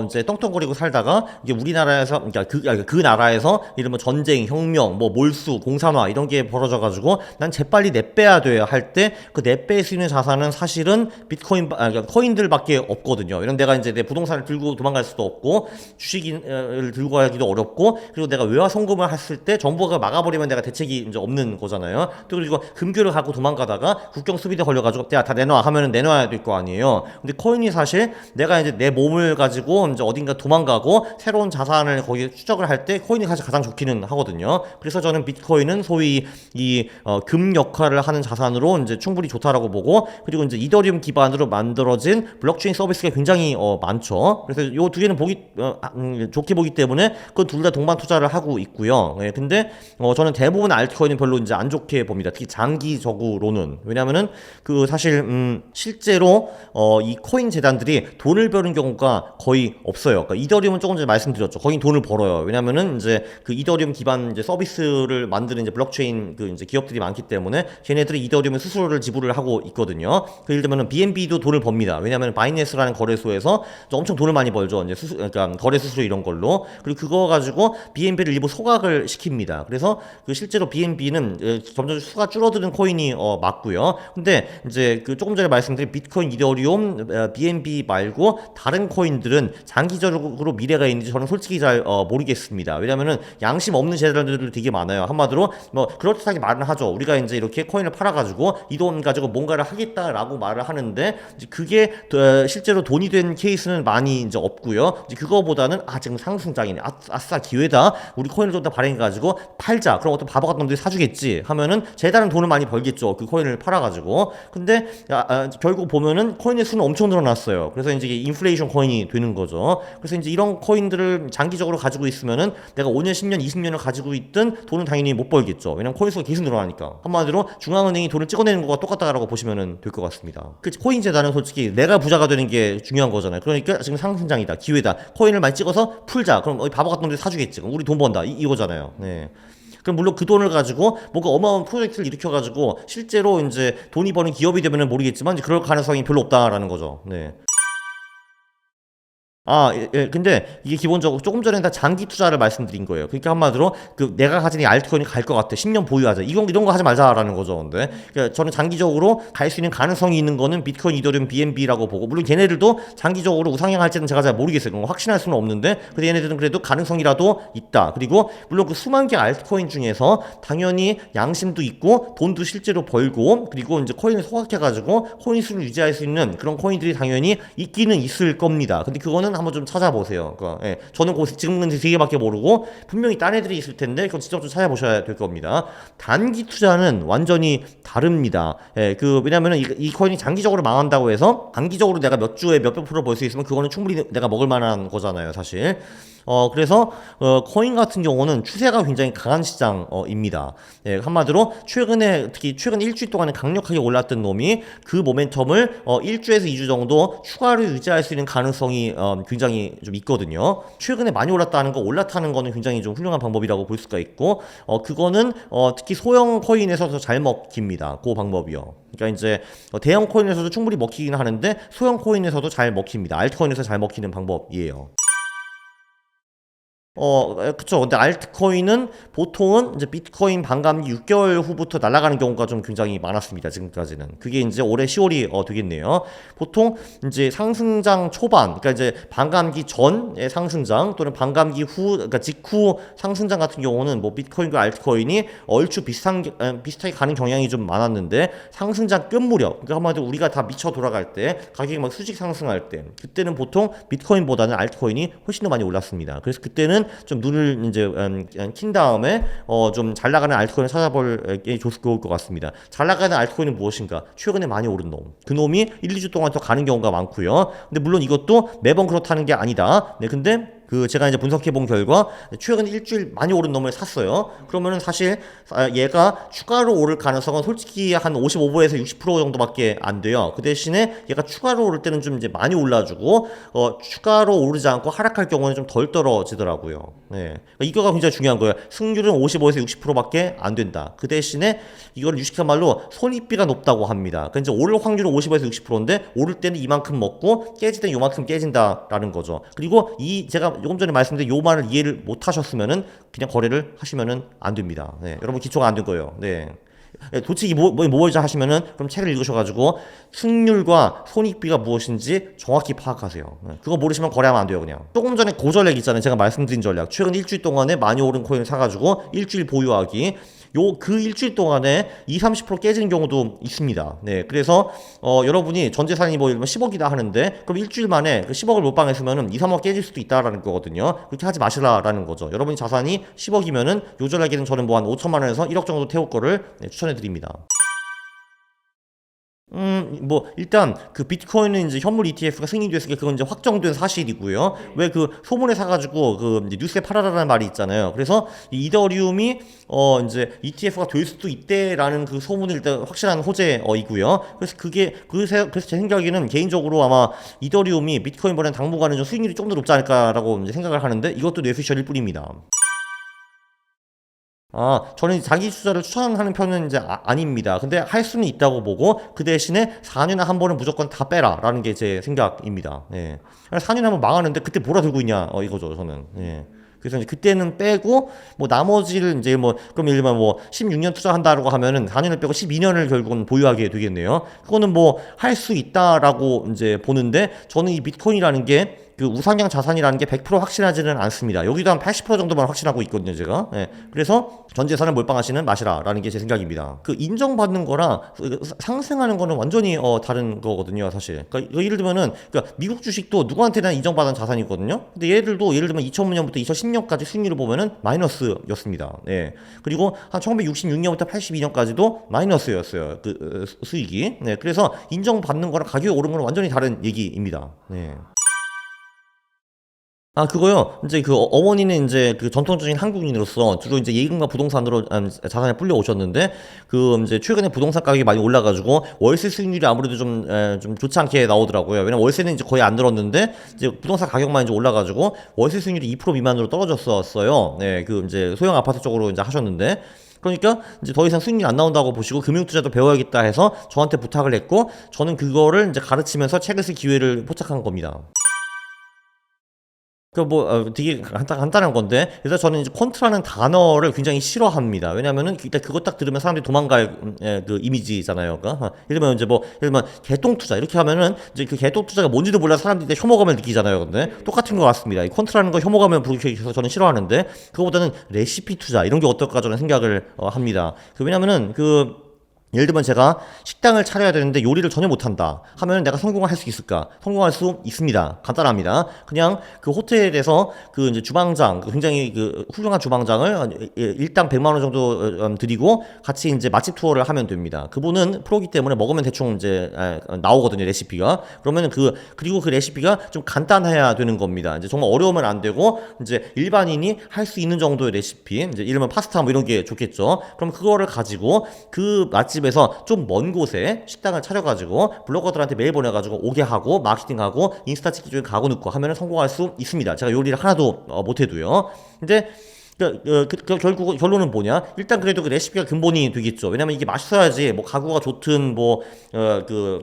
이제 떵떵거리고 살다가 이게 우리나라에서, 그러니까 그 나라에서 이러면 전쟁, 혁명, 뭐 몰수, 공산화 이런 게 벌어져가지고 난 재빨리 내빼야 돼야 할 때 그 내뺄 수 있는 자산은 사실은 그러니까 코인들밖에 없거든요. 이런 내가 이제 내 부동산을 들고 도망갈 수도 없고, 주식을 들고 가기도 어렵고, 그리고 내가 외화 송금을 했을 때 정부가 막아버리면 내가 대책이 이제 없는 거잖아요. 또 그리고 금괴를 갖고 도망가다가 국경 수비대 걸려가지고 야, 다 내놔 하면은 내놔야 될 거 아니에요. 근데 코인이 사실 내가 이제 내 몸을 가지고 이제 어딘가 도망가고 새로운 자산을 거기에 추적을 할 때 코인이 사실 가장 좋기는 하거든요. 그래서 저는 비트코인은 소위 금 역할을 하는 자산으로 이제 충분히 좋다라고 보고, 그리고 이제 이더리움 기반으로 만들어진 블록체인 서비스가 굉장히 많죠. 그래서 요 두 개는 좋게 보기 때문에 그 둘 다 동반 투자를 하고 있고요. 예, 근데 저는 대부분 알트코인은 별로 이제 안 좋게 봅니다. 특히 장기적으로는. 왜냐면은 그 사실 실제로 이 코인 재단들이 돈을 버는 경우가 거의 없어요. 그러니까 이더리움은 조금 전에 말씀드렸죠. 거긴 돈을 벌어요. 왜냐면은 이제 그 이더리움 기반 이제 서비스를 만드는 이제 블록체인 그 이제 기업들이 많기 때문에 걔네들이 이더리움의 수수료를 지불을 하고 있거든요. 그 예를 들면은 BNB도 돈을 법니다. 왜냐면 바이낸스라는 거래소에서 엄청 돈을 많이 벌죠. 이제 그러니까 거래 수수료 이런 걸로. 그리고 그거 가지고 BNB를 일부 소각을 시킵니다. 그래서 그 실제로 BNB는 점점 수가 줄어드는 코인이 맞고요. 근데 이제 그 조금 전에 말씀드린 비트코인, 이더리움, BNB 말고 다른 코인들은 장기적으로 미래가 있는지 저는 솔직히 잘 모르겠습니다. 왜냐면은 양심 없는 재단들도 되게 많아요. 한마디로 뭐 그렇다기 말은 하죠. 우리가 이제 이렇게 코인을 팔아가지고 이 돈 가지고 뭔가를 하겠다라고 말을 하는데, 그게 실제로 돈이 된 케이스는 많이 이제 없고요. 이제 그거보다는 지금 상승장이네. 아싸 기회다. 우리 코인을 좀 더 발행해가지고 팔자. 그럼 어떤 바보 같은 놈들이 사주겠지 하면은 재단은 돈을 많이 벌겠죠. 그 코인을 팔아가지고. 근데 결국 보면은 코인의 수는 엄청 늘어났어요. 그래서 이제 인플레이션 코인이 되는 거죠. 그래서 이제 이런 코인들을 장기적으로 가지고 있으면은 내가 5년, 10년, 20년을 가지고 있든 돈은 당연히 못 벌겠죠. 왜냐면 코인 수가 계속 늘어나니까. 한마디로 중앙은행이 돈을 찍어내는 거가 똑같다라고 보시면 될 것 같습니다. 그 코인 재단은 솔직히 내가 부자가 되는 게 중요한 거잖아요. 그러니까 지금 상승장이다, 기회다, 코인을 많이 찍어서 풀자. 그럼 바보 같은 놈들이 사주겠지. 그럼 우리 돈 번다. 이거잖아요. 네. 그럼 물론 그 돈을 가지고 뭔가 어마어마한 프로젝트를 일으켜가지고 실제로 이제 돈이 버는 기업이 되면은 모르겠지만 이제 그럴 가능성이 별로 없다라는 거죠. 네. 근데 이게 기본적으로 조금 전에 다 장기 투자를 말씀드린 거예요. 그러니까 한마디로 내가 가진 이 알트코인이 갈 것 같아. 10년 보유하자. 이런 거 하지 말자라는 거죠. 근데 그러니까 저는 장기적으로 갈 수 있는 가능성이 있는 거는 비트코인, 이더리움, BNB라고 보고, 물론 걔네들도 장기적으로 우상향할지는 제가 잘 모르겠어요. 그건 확신할 수는 없는데, 근데 얘네들은 그래도 가능성이라도 있다. 그리고 물론 그 수만 개 알트코인 중에서 당연히 양심도 있고 돈도 실제로 벌고, 그리고 이제 코인을 소각해가지고 코인 수를 유지할 수 있는 그런 코인들이 당연히 있기는 있을 겁니다. 근데 그거는 한번 좀 찾아보세요. 그러니까, 저는 지금은 세 개밖에 모르고 분명히 딴 애들이 있을 텐데 그건 직접 좀 찾아보셔야 될 겁니다. 단기 투자는 완전히 다릅니다. 왜냐면은 이 코인이 장기적으로 망한다고 해서 단기적으로 내가 몇 주에 몇백 프로 벌 수 있으면 그거는 충분히 내가 먹을 만한 거잖아요, 사실. 그래서 코인 같은 경우는 추세가 굉장히 강한 시장입니다. 한마디로 특히 최근 일주일 동안에 강력하게 올랐던 놈이 그 모멘텀을 1주에서 2주 정도 추가로 유지할 수 있는 가능성이 굉장히 좀 있거든요. 최근에 많이 올랐다는 거, 올라타는 거는 굉장히 좀 훌륭한 방법이라고 볼 수가 있고, 그거는 특히 소형 코인에서 더 잘 먹힙니다. 그 방법이요. 그러니까 이제 대형 코인에서도 충분히 먹히긴 하는데 소형 코인에서도 잘 먹힙니다. 알트코인에서 잘 먹히는 방법이에요. 그쵸. 근데 알트코인은 보통은 이제 비트코인 반감기 6개월 후부터 날아가는 경우가 좀 굉장히 많았습니다. 지금까지는. 그게 이제 올해 10월이 되겠네요. 보통 이제 상승장 초반, 그러니까 이제 반감기 전의 상승장 또는 반감기 후, 그러니까 직후 상승장 같은 경우는 뭐 비트코인과 알트코인이 얼추 비슷하게 가는 경향이 좀 많았는데 상승장 끝 무렵, 그러니까 한마디로 우리가 다 미쳐 돌아갈 때, 가격이 막 수직 상승할 때, 그때는 보통 비트코인보다는 알트코인이 훨씬 더 많이 올랐습니다. 그래서 그때는 좀 눈을 이제 킨 다음에 좀 잘 나가는 알트코인을 찾아볼 게 좋을 것 같습니다. 잘 나가는 알트코인은 무엇인가? 최근에 많이 오른 놈. 그 놈이 1, 2주 동안 더 가는 경우가 많고요. 근데 물론 이것도 매번 그렇다는 게 아니다. 네, 근데 제가 이제 분석해 본 결과 최근 일주일 많이 오른 놈을 샀어요. 그러면은 사실 얘가 추가로 오를 가능성은 솔직히 한 55%에서 60% 정도밖에 안 돼요. 그 대신에 얘가 추가로 오를 때는 좀 이제 많이 올라주고 추가로 오르지 않고 하락할 경우는 좀 덜 떨어지더라고요. 네. 그러니까 이거가 굉장히 중요한 거예요. 승률은 55에서 60%밖에 안 된다. 그 대신에 이걸 유식한 말로 손익비가 높다고 합니다. 그러니까 이제 오를 확률은 55에서 60%인데 오를 때는 이만큼 먹고 깨질 때는 이만큼 깨진다라는 거죠. 그리고 제가 조금 전에 말씀드린 요 말을 이해를 못 하셨으면은 그냥 거래를 하시면은 안 됩니다. 네, 여러분 기초가 안 된 거예요. 네. 도대체 뭐지 하시면은 그럼 책을 읽으셔가지고 승률과 손익비가 무엇인지 정확히 파악하세요. 네. 그거 모르시면 거래하면 안 돼요. 그냥 조금 전에 고전략 있잖아요. 제가 말씀드린 전략. 최근 일주일 동안에 많이 오른 코인을 사가지고 일주일 보유하기. 그 일주일 동안에 20-30% 깨지는 경우도 있습니다. 네, 그래서 여러분이 전 재산이 뭐 10억이다 하는데 그럼 일주일 만에 그 10억을 몰빵했으면은 2-3억 깨질 수도 있다라는 거거든요. 그렇게 하지 마시라라는 거죠. 여러분이 자산이 10억이면은 요전하게는 저는 뭐 한 5천만 원에서 1억 정도 태울 거를 추천해 드립니다. 일단, 그 비트코인은 이제 현물 ETF가 승인됐으니까 그건 이제 확정된 사실이고요. 왜 그 소문에 사가지고 그 이제 뉴스에 팔아라라는 말이 있잖아요. 그래서 이 이더리움이, 이제 ETF가 될 수도 있대라는 그 소문을 일단 확실한 호재이고요. 그래서 제 생각에는 개인적으로 아마 이더리움이 비트코인보다는 당분간은 좀 수익률이 좀 더 높지 않을까라고 이제 생각을 하는데 이것도 뇌피셜일 뿐입니다. 저는 자기 투자를 추천하는 편은 이제 아닙니다. 근데 할 수는 있다고 보고 그 대신에 4년에 한 번은 무조건 다 빼라라는 게 제 생각입니다. 예. 4년에 한 번 망하는데 그때 뭐라 들고 있냐 이거죠 저는. 예. 그래서 이제 그때는 빼고 뭐 나머지를 이제 뭐 그럼 예를 들면 뭐 16년 투자한다라고 하면은 4년을 빼고 12년을 결국은 보유하게 되겠네요. 그거는 뭐 할 수 있다라고 이제 보는데 저는 이 비트코인이라는 게 그 우상향 자산이라는 게 100% 확실하지는 않습니다. 여기도 한 80% 정도만 확신하고 있거든요, 제가. 예. 그래서 전 재산을 몰빵하시는 마시라라는 게 제 생각입니다. 그 인정받는 거랑 상승하는 거는 완전히 다른 거거든요, 사실. 그러니까 예를 들면은 그러니까 미국 주식도 누구한테나 인정받은 자산이거든요. 근데 얘들도 예를 들면 2000년부터 2010년까지 수익률을 보면은 마이너스였습니다. 예. 그리고 한 1966년부터 82년까지도 마이너스였어요. 그 수익이. 네. 그래서 인정받는 거랑 가격이 오른 거는 완전히 다른 얘기입니다. 네. 그거요. 이제 그 어머니는 이제 그 전통적인 한국인으로서 주로 이제 예금과 부동산으로 자산을 불려 오셨는데 그 이제 최근에 부동산 가격이 많이 올라가지고 월세 수익률이 아무래도 좀 좋지 않게 나오더라고요. 왜냐면 월세는 이제 거의 안 들었는데 이제 부동산 가격만 이제 올라가지고 월세 수익률이 2% 미만으로 떨어졌었어요. 네, 그 이제 소형 아파트 쪽으로 이제 하셨는데. 그러니까 이제 더 이상 수익률이 안 나온다고 보시고 금융투자도 배워야겠다 해서 저한테 부탁을 했고 저는 그거를 이제 가르치면서 책을 쓸 기회를 포착한 겁니다. 되게 간단한 건데, 그래서 저는 이제 퀀트라는 단어를 굉장히 싫어합니다. 왜냐면은, 일단 그거 딱 들으면 사람들이 도망갈, 그 이미지잖아요. 그러니까, 예를 들면 예를 들면, 개똥투자, 이렇게 하면은, 이제 그 개똥투자가 뭔지도 몰라 사람들이 혐오감을 느끼잖아요. 근데, 똑같은 것 같습니다. 이 퀀트라는 거 혐오감을 부르켜서 저는 싫어하는데, 그거보다는 레시피 투자, 이런 게 어떨까 저는 생각을 합니다. 왜냐면은, 예를 들면 제가 식당을 차려야 되는데 요리를 전혀 못한다 하면 내가 성공할 수 있을까? 성공할 수 있습니다. 간단합니다. 그냥 그 호텔에서 그 이제 주방장, 굉장히 그 훌륭한 주방장을 일당 100만 원 정도 드리고 같이 이제 맛집 투어를 하면 됩니다. 그분은 프로기 때문에 먹으면 대충 이제 나오거든요, 레시피가. 그러면은 그리고 그 레시피가 좀 간단해야 되는 겁니다. 이제 정말 어려우면 안 되고 이제 일반인이 할 수 있는 정도의 레시피, 이제 이러면 파스타 뭐 이런 게 좋겠죠. 그럼 그거를 가지고 그 맛집 맛집에서 좀 먼 곳에 식당을 차려가지고 블로거들한테 메일 보내가지고 오게 하고 마케팅하고 인스타 찍기 중에 가구 넣고 하면은 성공할 수 있습니다. 제가 요리를 하나도 못해도요. 근데 결국 결론은 뭐냐? 일단 그래도 그 레시피가 근본이 되겠죠. 왜냐면 이게 맛있어야지 뭐 가구가 좋든 뭐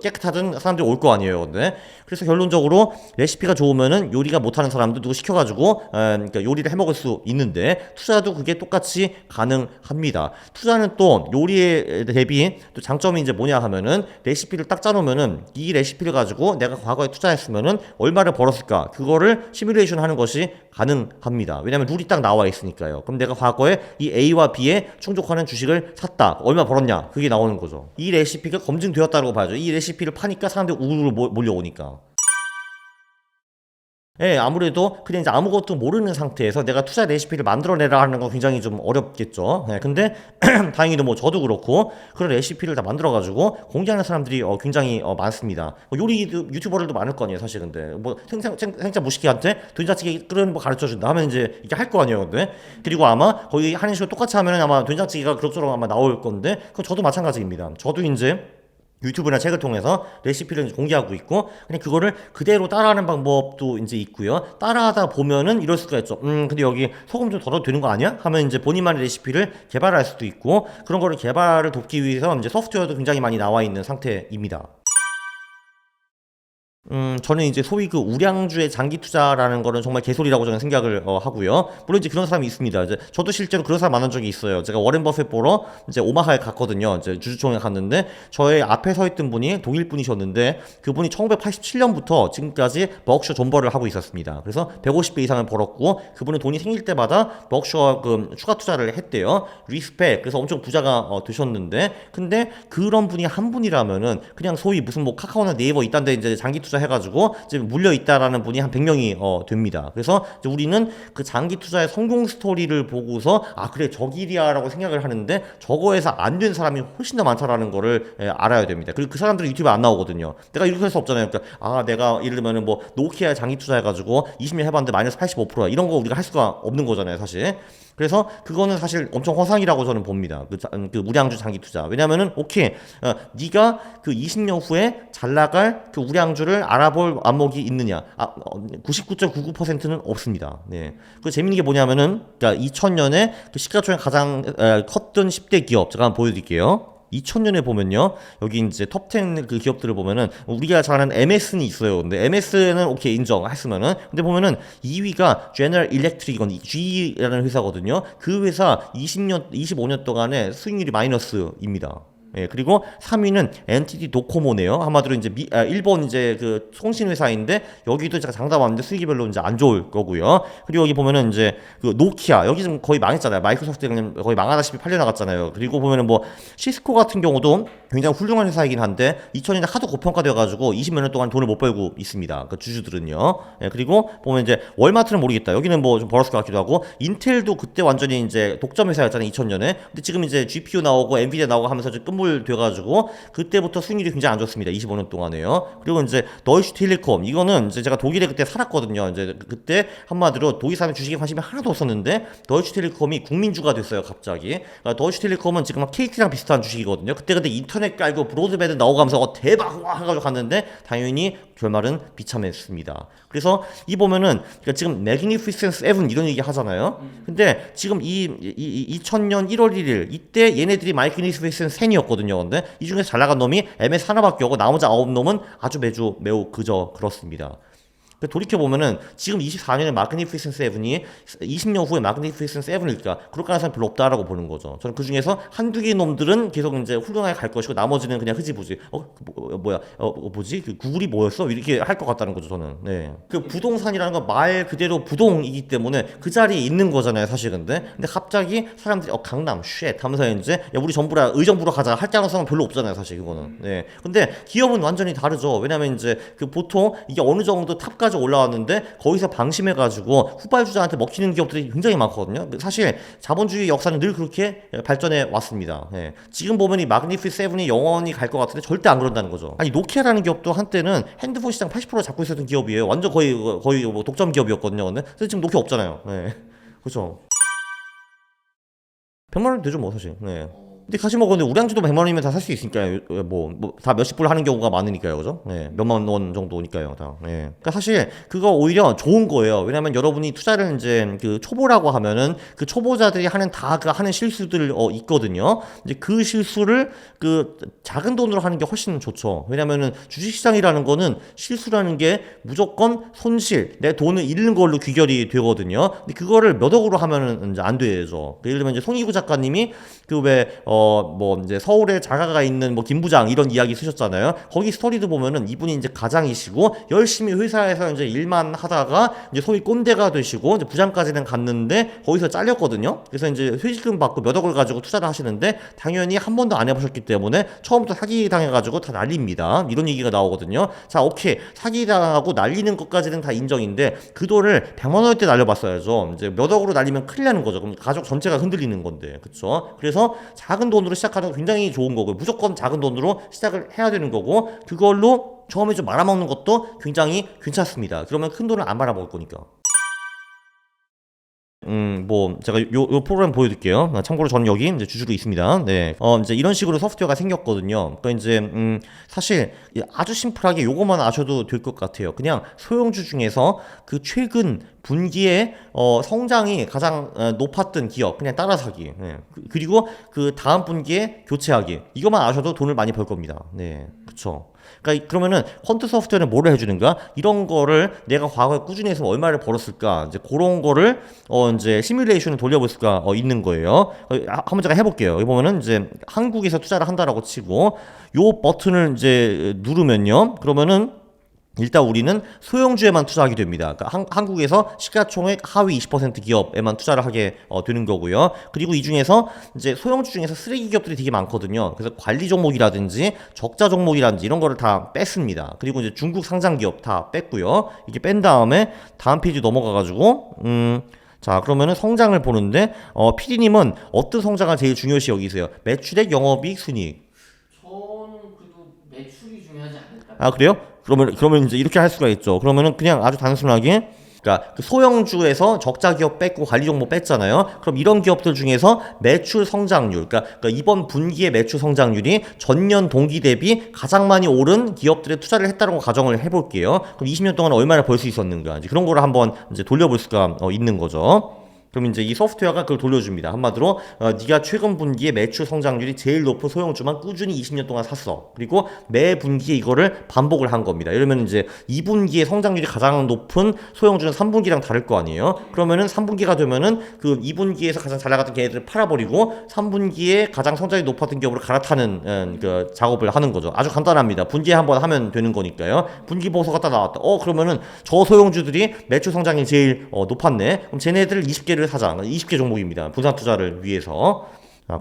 깨끗하든 사람들이 올 거 아니에요. 근데 그래서 결론적으로 레시피가 좋으면은 요리가 못하는 사람도 누구 시켜가지고 그러니까 요리를 해 먹을 수 있는데 투자도 그게 똑같이 가능합니다. 투자는 또 요리에 대비 또 장점이 이제 뭐냐 하면은 레시피를 딱 짜놓으면은 이 레시피를 가지고 내가 과거에 투자했으면은 얼마를 벌었을까 그거를 시뮬레이션 하는 것이 가능합니다. 왜냐면 룰이 딱 나와 있으니까요. 그럼 내가 과거에 이 A와 B에 충족하는 주식을 샀다. 얼마 벌었냐? 그게 나오는 거죠. 이 레시피가 검증되었다고 봐야죠. 이 레시피를 파니까 사람들이 우르르 몰려오니까. 예, 아무래도 그냥 이제 아무것도 모르는 상태에서 내가 투자 레시피를 만들어내라 하는 건 굉장히 좀 어렵겠죠. 예, 근데 다행히도 뭐 저도 그렇고 그런 레시피를 다 만들어가지고 공개하는 사람들이 굉장히 많습니다. 뭐 요리 유튜버들도 많을 거 아니에요, 사실. 근데 뭐 생자 무식이한테 된장찌개 끓이는 거 가르쳐준다 하면 이제 이게 할 거 아니에요, 근데. 그리고 아마 거의 하는 식으로 똑같이 하면은 아마 된장찌개가 그럭저럭 아마 나올 건데 그건 저도 마찬가지입니다. 저도 이제 유튜브나 책을 통해서 레시피를 공개하고 있고 그냥 그거를 그대로 따라하는 방법도 이제 있고요. 따라하다 보면은 이럴 수가 있죠. 근데 여기 소금 좀 덜어도 되는 거 아니야? 하면 이제 본인만의 레시피를 개발할 수도 있고 그런 거를 개발을 돕기 위해서 이제 소프트웨어도 굉장히 많이 나와 있는 상태입니다. 저는 이제 소위 그 우량주의 장기 투자라는 거는 정말 개소리라고 저는 생각을 하고요. 물론 이제 그런 사람이 있습니다. 이제 저도 실제로 그런 사람 만난 적이 있어요. 제가 워렌 버핏 보러 이제 오마하에 갔거든요. 이제 주주총회 갔는데 저의 앞에 서 있던 분이 독일 분이셨는데 그분이 1987년부터 지금까지 버크셔 존버를 하고 있었습니다. 그래서 150배 이상을 벌었고 그분은 돈이 생길 때마다 버크셔 그 추가 투자를 했대요. 리스펙. 그래서 엄청 부자가 되셨는데 근데 그런 분이 한 분이라면은 그냥 소위 무슨 뭐 카카오나 네이버 이딴 데 이제 장기 투자 해가지고 지금 물려 있다라는 분이 한 100명이 됩니다. 그래서 이제 우리는 그 장기 투자의 성공 스토리를 보고서 아 그래 저 길이야라고 생각을 하는데 저거에서 안 된 사람이 훨씬 더 많다라는 거를 알아야 됩니다. 그리고 그 사람들은 유튜브에 안 나오거든요. 내가 이렇게 할 수 없잖아요. 그러니까 아 내가 예를 들면은 뭐 노키아 장기 투자해가지고 20년 해봤는데 마이너스 85%야 이런 거 우리가 할 수가 없는 거잖아요, 사실. 그래서 그거는 사실 엄청 허상이라고 저는 봅니다. 그 우량주 장기 투자. 왜냐면은 오케이, 네가 그 20년 후에 잘 나갈 그 우량주를 알아볼 안목이 있느냐? 99.99%는 없습니다. 네. 그 재밌는 게 뭐냐면은 그러니까 2000년에 그 시가총액 가장 컸던 10대 기업 제가 한번 보여드릴게요. 2000년에 보면요. 여기 이제 톱10 그 기업들을 보면은 우리가 잘 아는 MS는 있어요. 근데 MS는 오케이 인정했으면은 근데 보면은 2위가 제너럴 일렉트릭 GE라는 회사거든요. 그 회사 25년 동안에 수익률이 마이너스입니다. 예, 그리고 3위는 NTT 도코모네요. 한마디로 이제 일본 이제 그 통신 회사인데 여기도 제가 장담하는데 수익이 별로 이제 안 좋을 거고요. 그리고 여기 보면은 이제 그 노키아 여기 지금 거의 망했잖아요. 마이크로소프트는 거의 망하다시피 팔려 나갔잖아요. 그리고 보면은 뭐 시스코 같은 경우도 굉장히 훌륭한 회사이긴 한데 2000년에 하도 고평가되어 가지고 20몇 년 동안 돈을 못 벌고 있습니다. 그 주주들은요. 예, 그리고 보면 이제 월마트는 모르겠다. 여기는 뭐 좀 벌었을 것 같기도 하고 인텔도 그때 완전히 이제 독점 회사였잖아요. 2000년에. 근데 지금 이제 GPU 나오고 엔비디아 나오고 하면서 좀 끝물 돼가지고 그때부터 수익률이 굉장히 안 좋습니다. 25년 동안에요. 그리고 이제 도이치텔레콤 이거는 이제 제가 독일에 그때 살았거든요. 이제 그때 한마디로 독일 사람의 주식에 관심이 하나도 없었는데 도이치텔레콤이 국민주가 됐어요. 갑자기. 그러니까 도이치텔레콤은 지금 막 KT랑 비슷한 주식이거든요. 그때 근데 인터넷 깔고 브로드밴드 나오면서 대박 와 해가지고 갔는데 당연히 결말은 비참했습니다. 그래서 이 보면은 그러니까 지금 매그니피센스 7 이런 얘기 하잖아요. 근데 지금 이 2000년 1월 1일 이때 얘네들이 매그니피센스 10이었거든요. 근데 이 중에서 잘 나간 놈이 MS 하나밖에 없고 나머지 9놈은 아주 매우 그저 그렇습니다. 돌이켜보면은 지금 24년에 마그니피센스 7이 20년 후에 마그니피센스 7일까 그럴 가능성이 별로 없다라고 보는 거죠. 저는 그 중에서 한두 개 놈들은 계속 이제 훌륭하게 갈 것이고 나머지는 그냥 흐지부지 뭐지 그 구글이 뭐였어 이렇게 할 것 같다는 거죠. 저는 그 부동산이라는 건 말 그대로 부동이기 때문에 그 자리에 있는 거잖아요, 사실. 근데 갑자기 사람들이 강남 쉣 하면서 이제 야 우리 정부라 의정부로 가자 할 가능성은 별로 없잖아요, 사실 그거는. 근데 기업은 완전히 다르죠. 왜냐면 이제 그 보통 이게 어느 정도 탑까지 올라왔는데 거기서 방심해가지고 후발주자한테 먹히는 기업들이 굉장히 많거든요. 사실 자본주의 역사는 늘 그렇게 발전해 왔습니다. 지금 보면 이 마그니피 7이 영원히 갈 것 같은데 절대 안 그런다는 거죠. 아니 노키아라는 기업도 한때는 핸드폰 시장 80% 잡고 있었던 기업이에요. 완전 거의 뭐 독점 기업이었거든요. 근데 지금 노키아 없잖아요. 그렇죠. 100만 원 되죠 뭐 사실. 근데 사실 뭐 근데 우량주도 100만 원이면 다 살 수 있으니까요. 다 몇십 불 하는 경우가 많으니까요, 그죠? 예, 몇만 원 정도니까요, 다. 예. 그러니까 사실 그거 오히려 좋은 거예요. 왜냐면 여러분이 투자를 이제 그 초보라고 하면은 그 초보자들이 하는 다가 하는 실수들 있거든요. 이제 그 실수를 그 작은 돈으로 하는 게 훨씬 좋죠. 왜냐면은 주식시장이라는 거는 실수라는 게 무조건 손실, 내 돈을 잃는 걸로 귀결이 되거든요. 근데 그거를 몇 억으로 하면은 이제 안 되죠. 예를 들면 이제 송이구 작가님이 그 이제 서울에 자가가 있는 뭐 김부장 이런 이야기 쓰셨잖아요. 거기 스토리도 보면은 이분이 이제 가장이시고 열심히 회사에서 이제 일만 하다가 이제 소위 꼰대가 되시고 이제 부장까지는 갔는데 거기서 잘렸거든요. 그래서 이제 퇴직금 받고 몇 억을 가지고 투자를 하시는데 당연히 한 번도 안 해보셨기 때문에 처음부터 사기 당해가지고 다 난립니다. 이런 얘기가 나오거든요. 자, 오케이. 사기 당하고 날리는 것까지는 다 인정인데 그 돈을 100만 원대 날려봤어야죠. 이제 몇 억으로 날리면 큰일 나는 거죠. 그럼 가족 전체가 흔들리는 건데, 그렇죠? 그래서 작은 돈으로 시작하는 거 굉장히 좋은 거고 무조건 작은 돈으로 시작을 해야 되는 거고 그걸로 처음에 좀 말아먹는 것도 굉장히 괜찮습니다. 그러면 큰 돈을 안 말아먹을 거니까. 제가 요 프로그램 보여드릴게요. 참고로 저는 여기 이제 주주로 있습니다. 네. 이제 이런 식으로 소프트웨어가 생겼거든요. 그러니까 이제, 사실 아주 심플하게 요것만 아셔도 될 것 같아요. 그냥 소형주 중에서 그 최근 분기에 성장이 가장 높았던 기업 그냥 따라 사기. 네. 그리고 그 다음 분기에 교체하기. 이것만 아셔도 돈을 많이 벌 겁니다. 네. 그쵸. 그러니까 그러면은 퀀트 소프트웨어는 뭐를 해주는가? 이런 거를 내가 과거에 꾸준히 해서 얼마를 벌었을까? 이제 그런 거를 이제 시뮬레이션을 돌려볼 수가 있는 거예요. 한번 제가 해볼게요. 여기 보면은 이제 한국에서 투자를 한다라고 치고 요 버튼을 이제 누르면요. 그러면은 일단 우리는 소형주에만 투자하게 됩니다. 그러니까 한국에서 시가총액 하위 20% 기업에만 투자를 하게 되는 거고요. 그리고 이 중에서 이제 소형주 중에서 쓰레기 기업들이 되게 많거든요. 그래서 관리 종목이라든지 적자 종목이라든지 이런 거를 다 뺐습니다. 그리고 이제 중국 상장 기업 다 뺐고요. 이렇게 뺀 다음에 다음 페이지 넘어가가지고 자, 그러면은 성장을 보는데 PD님은 어떤 성장을 제일 중요시 여기세요? 매출액, 영업이익, 순이익? 저는 그래도 매출이 중요하지 않을까? 아, 그래요? 그러면 이제 이렇게 할 수가 있죠. 그러면은 그냥 아주 단순하게 그러니까 그 소형주에서 적자 기업 뺐고 관리 종목 뺐잖아요. 그럼 이런 기업들 중에서 매출 성장률, 그러니까 이번 분기의 매출 성장률이 전년 동기 대비 가장 많이 오른 기업들에 투자를 했다는 거 가정을 해볼게요. 그럼 20년 동안 얼마나 벌 수 있었는가? 이제 그런 거를 한번 이제 돌려볼 수가 있는 거죠. 그럼 이제 이 소프트웨어가 그걸 돌려줍니다. 한마디로 네가 최근 분기에 매출 성장률이 제일 높은 소형주만 꾸준히 20년 동안 샀어. 그리고 매 분기에 이거를 반복을 한 겁니다. 이러면 이제 2분기에 성장률이 가장 높은 소형주는 3분기랑 다를 거 아니에요. 그러면은 3분기가 되면은 그 2분기에서 가장 잘 나갔던 걔네들을 팔아버리고 3분기에 가장 성장이 높았던 기업으로 갈아타는 그 작업을 하는 거죠. 아주 간단합니다. 분기에 한번 하면 되는 거니까요. 분기 보고서가 딱 나왔다. 그러면은 저 소형주들이 매출 성장이 제일 높았네. 그럼 쟤네들 20개를 사자. 20개 종목입니다. 분산 투자를 위해서.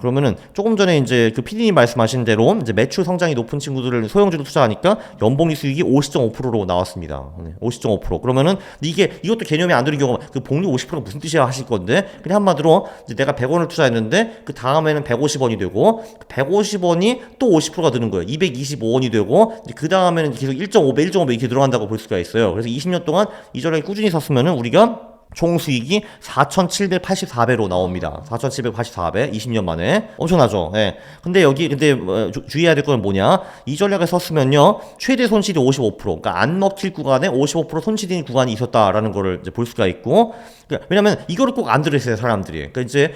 그러면은 조금 전에 이제 그 PD님 말씀하신 대로 이제 매출 성장이 높은 친구들을 소형주로 투자하니까 연봉이 수익이 50.5%로 나왔습니다. 50.5%. 그러면은 이것도 개념이 안 드는 경우가 그 복리 50%가 무슨 뜻이야 하실 건데 그냥 한마디로 이제 내가 100원을 투자했는데 그 다음에는 150원이 되고 150원이 또 50%가 드는 거예요. 225원이 되고 그 다음에는 계속 1.5배, 1.5배 이렇게 들어간다고 볼 수가 있어요. 그래서 20년 동안 이 전략이 꾸준히 샀으면은 우리가 총 수익이 4,784배로 나옵니다. 4,784배, 20년 만에. 엄청나죠? 예. 근데 주의해야 될 건 뭐냐? 이 전략을 썼으면요, 최대 손실이 55%, 그러니까 안 먹힐 구간에 55% 손실인 구간이 있었다라는 거를 이제 볼 수가 있고, 왜냐면 이거를 꼭 안 들으세요, 사람들이. 그러니까 이제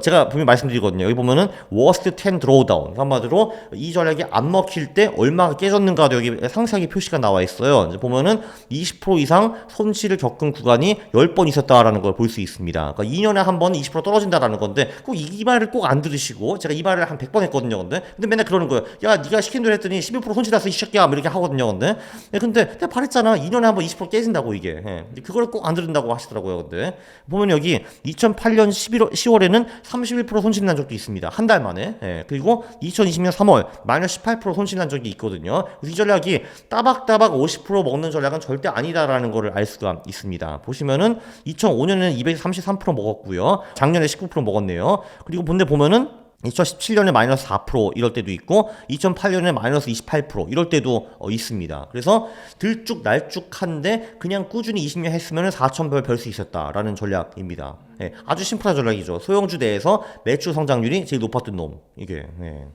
제가 분명히 말씀드리거든요. 여기 보면은 worst 10 drawdown. 한마디로 이 전략이 안 먹힐 때 얼마가 깨졌는가도 여기 상세하게 표시가 나와 있어요. 이제 보면은 20% 이상 손실을 겪은 구간이 10번 있었다라는 걸 볼 수 있습니다. 그러니까 2년에 한 번 20% 떨어진다라는 건데 꼭 이 말을 꼭 안 들으시고 제가 이 말을 한 100번 했거든요. 근데 맨날 그러는 거예요. 야, 네가 시킨 대로 했더니 11% 손실 났어 이 새끼야. 이렇게 하거든요. 근데 내가 말했잖아. 2년에 한 번 20% 깨진다고 이게. 그걸 꼭 안 들은다고 하시더라고요. 근데 보면 여기 2008년 10월에는 31% 손실 난 적도 있습니다. 한 달 만에. 그리고 2020년 3월 마이너스 18% 손실 난 적이 있거든요. 그래서 이 전략이 따박따박 50% 먹는 전략은 절대 아니다라는 거를 알 수가 있습니다. 보시면은 2005년에는 233% 먹었고요. 작년에 19% 먹었네요. 그리고 근데 보면은 2017년에 마이너스 4% 이럴 때도 있고 2008년에 마이너스 28% 이럴 때도 있습니다. 그래서 들쭉날쭉한데 그냥 꾸준히 20년 했으면 4,000별 벌 수 있었다라는 전략입니다. 예, 아주 심플한 전략이죠. 소형주 대에서 매출 성장률이 제일 높았던 놈 이게. 예.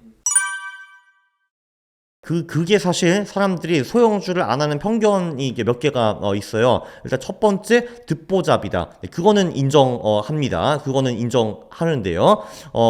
그게 사실 사람들이 소형주를 안 하는 편견이 이게 몇 개가 있어요. 일단 첫 번째, 듣보잡이다. 네, 그거는 인정합니다. 그거는 인정하는데요.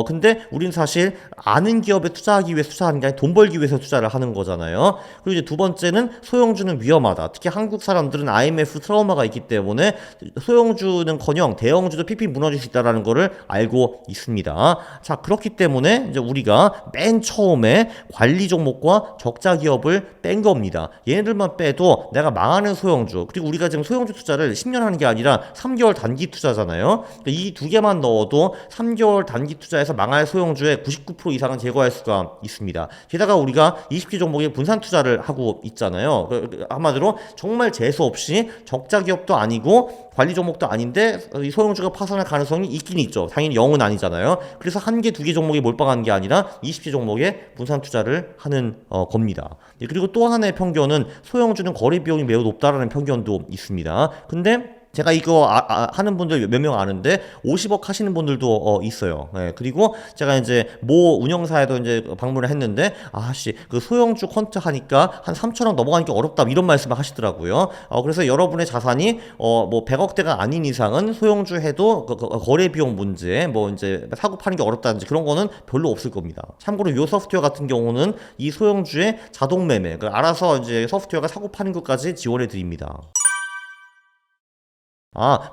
근데 우린 사실 아는 기업에 투자하기 위해 투자하는 게 아니라 돈 벌기 위해서 투자를 하는 거잖아요. 그리고 이제 두 번째는 소형주는 위험하다. 특히 한국 사람들은 IMF 트라우마가 있기 때문에 소형주는커녕 대형주도 픽픽 무너질 수 있다는 거를 알고 있습니다. 자, 그렇기 때문에 이제 우리가 맨 처음에 관리 종목과 적자 기업을 뺀 겁니다. 얘네들만 빼도 내가 망하는 소형주, 그리고 우리가 지금 소형주 투자를 10년 하는 게 아니라 3개월 단기 투자잖아요. 이 두 개만 넣어도 3개월 단기 투자에서 망할 소형주의 99% 이상은 제거할 수가 있습니다. 게다가 우리가 20개 종목에 분산 투자를 하고 있잖아요. 한마디로 정말 재수 없이 적자 기업도 아니고 관리 종목도 아닌데 이 소형주가 파산할 가능성이 있긴 있죠. 당연히 0은 아니잖아요. 그래서 한 개, 두 개 종목에 몰빵하는 게 아니라 20개 종목에 분산 투자를 하는 겁니다. 그리고 또 하나의 편견은 소형주는 거래 비용이 매우 높다라는 편견도 있습니다. 근데 제가 이거 하는 분들 몇 명 아는데 50억 하시는 분들도 있어요. 네, 그리고 제가 이제 모 운영사에도 이제 방문을 했는데 아씨 그 소형주 퀀트 하니까 한 3천억 넘어가니까 어렵다 이런 말씀을 하시더라고요. 그래서 여러분의 자산이 뭐 100억대가 아닌 이상은 소형주 해도 거래 비용 문제 뭐 이제 사고 파는 게 어렵다든지 그런 거는 별로 없을 겁니다. 참고로 요 소프트웨어 같은 경우는 이 소형주의 자동 매매 알아서 이제 소프트웨어가 사고 파는 것까지 지원해 드립니다.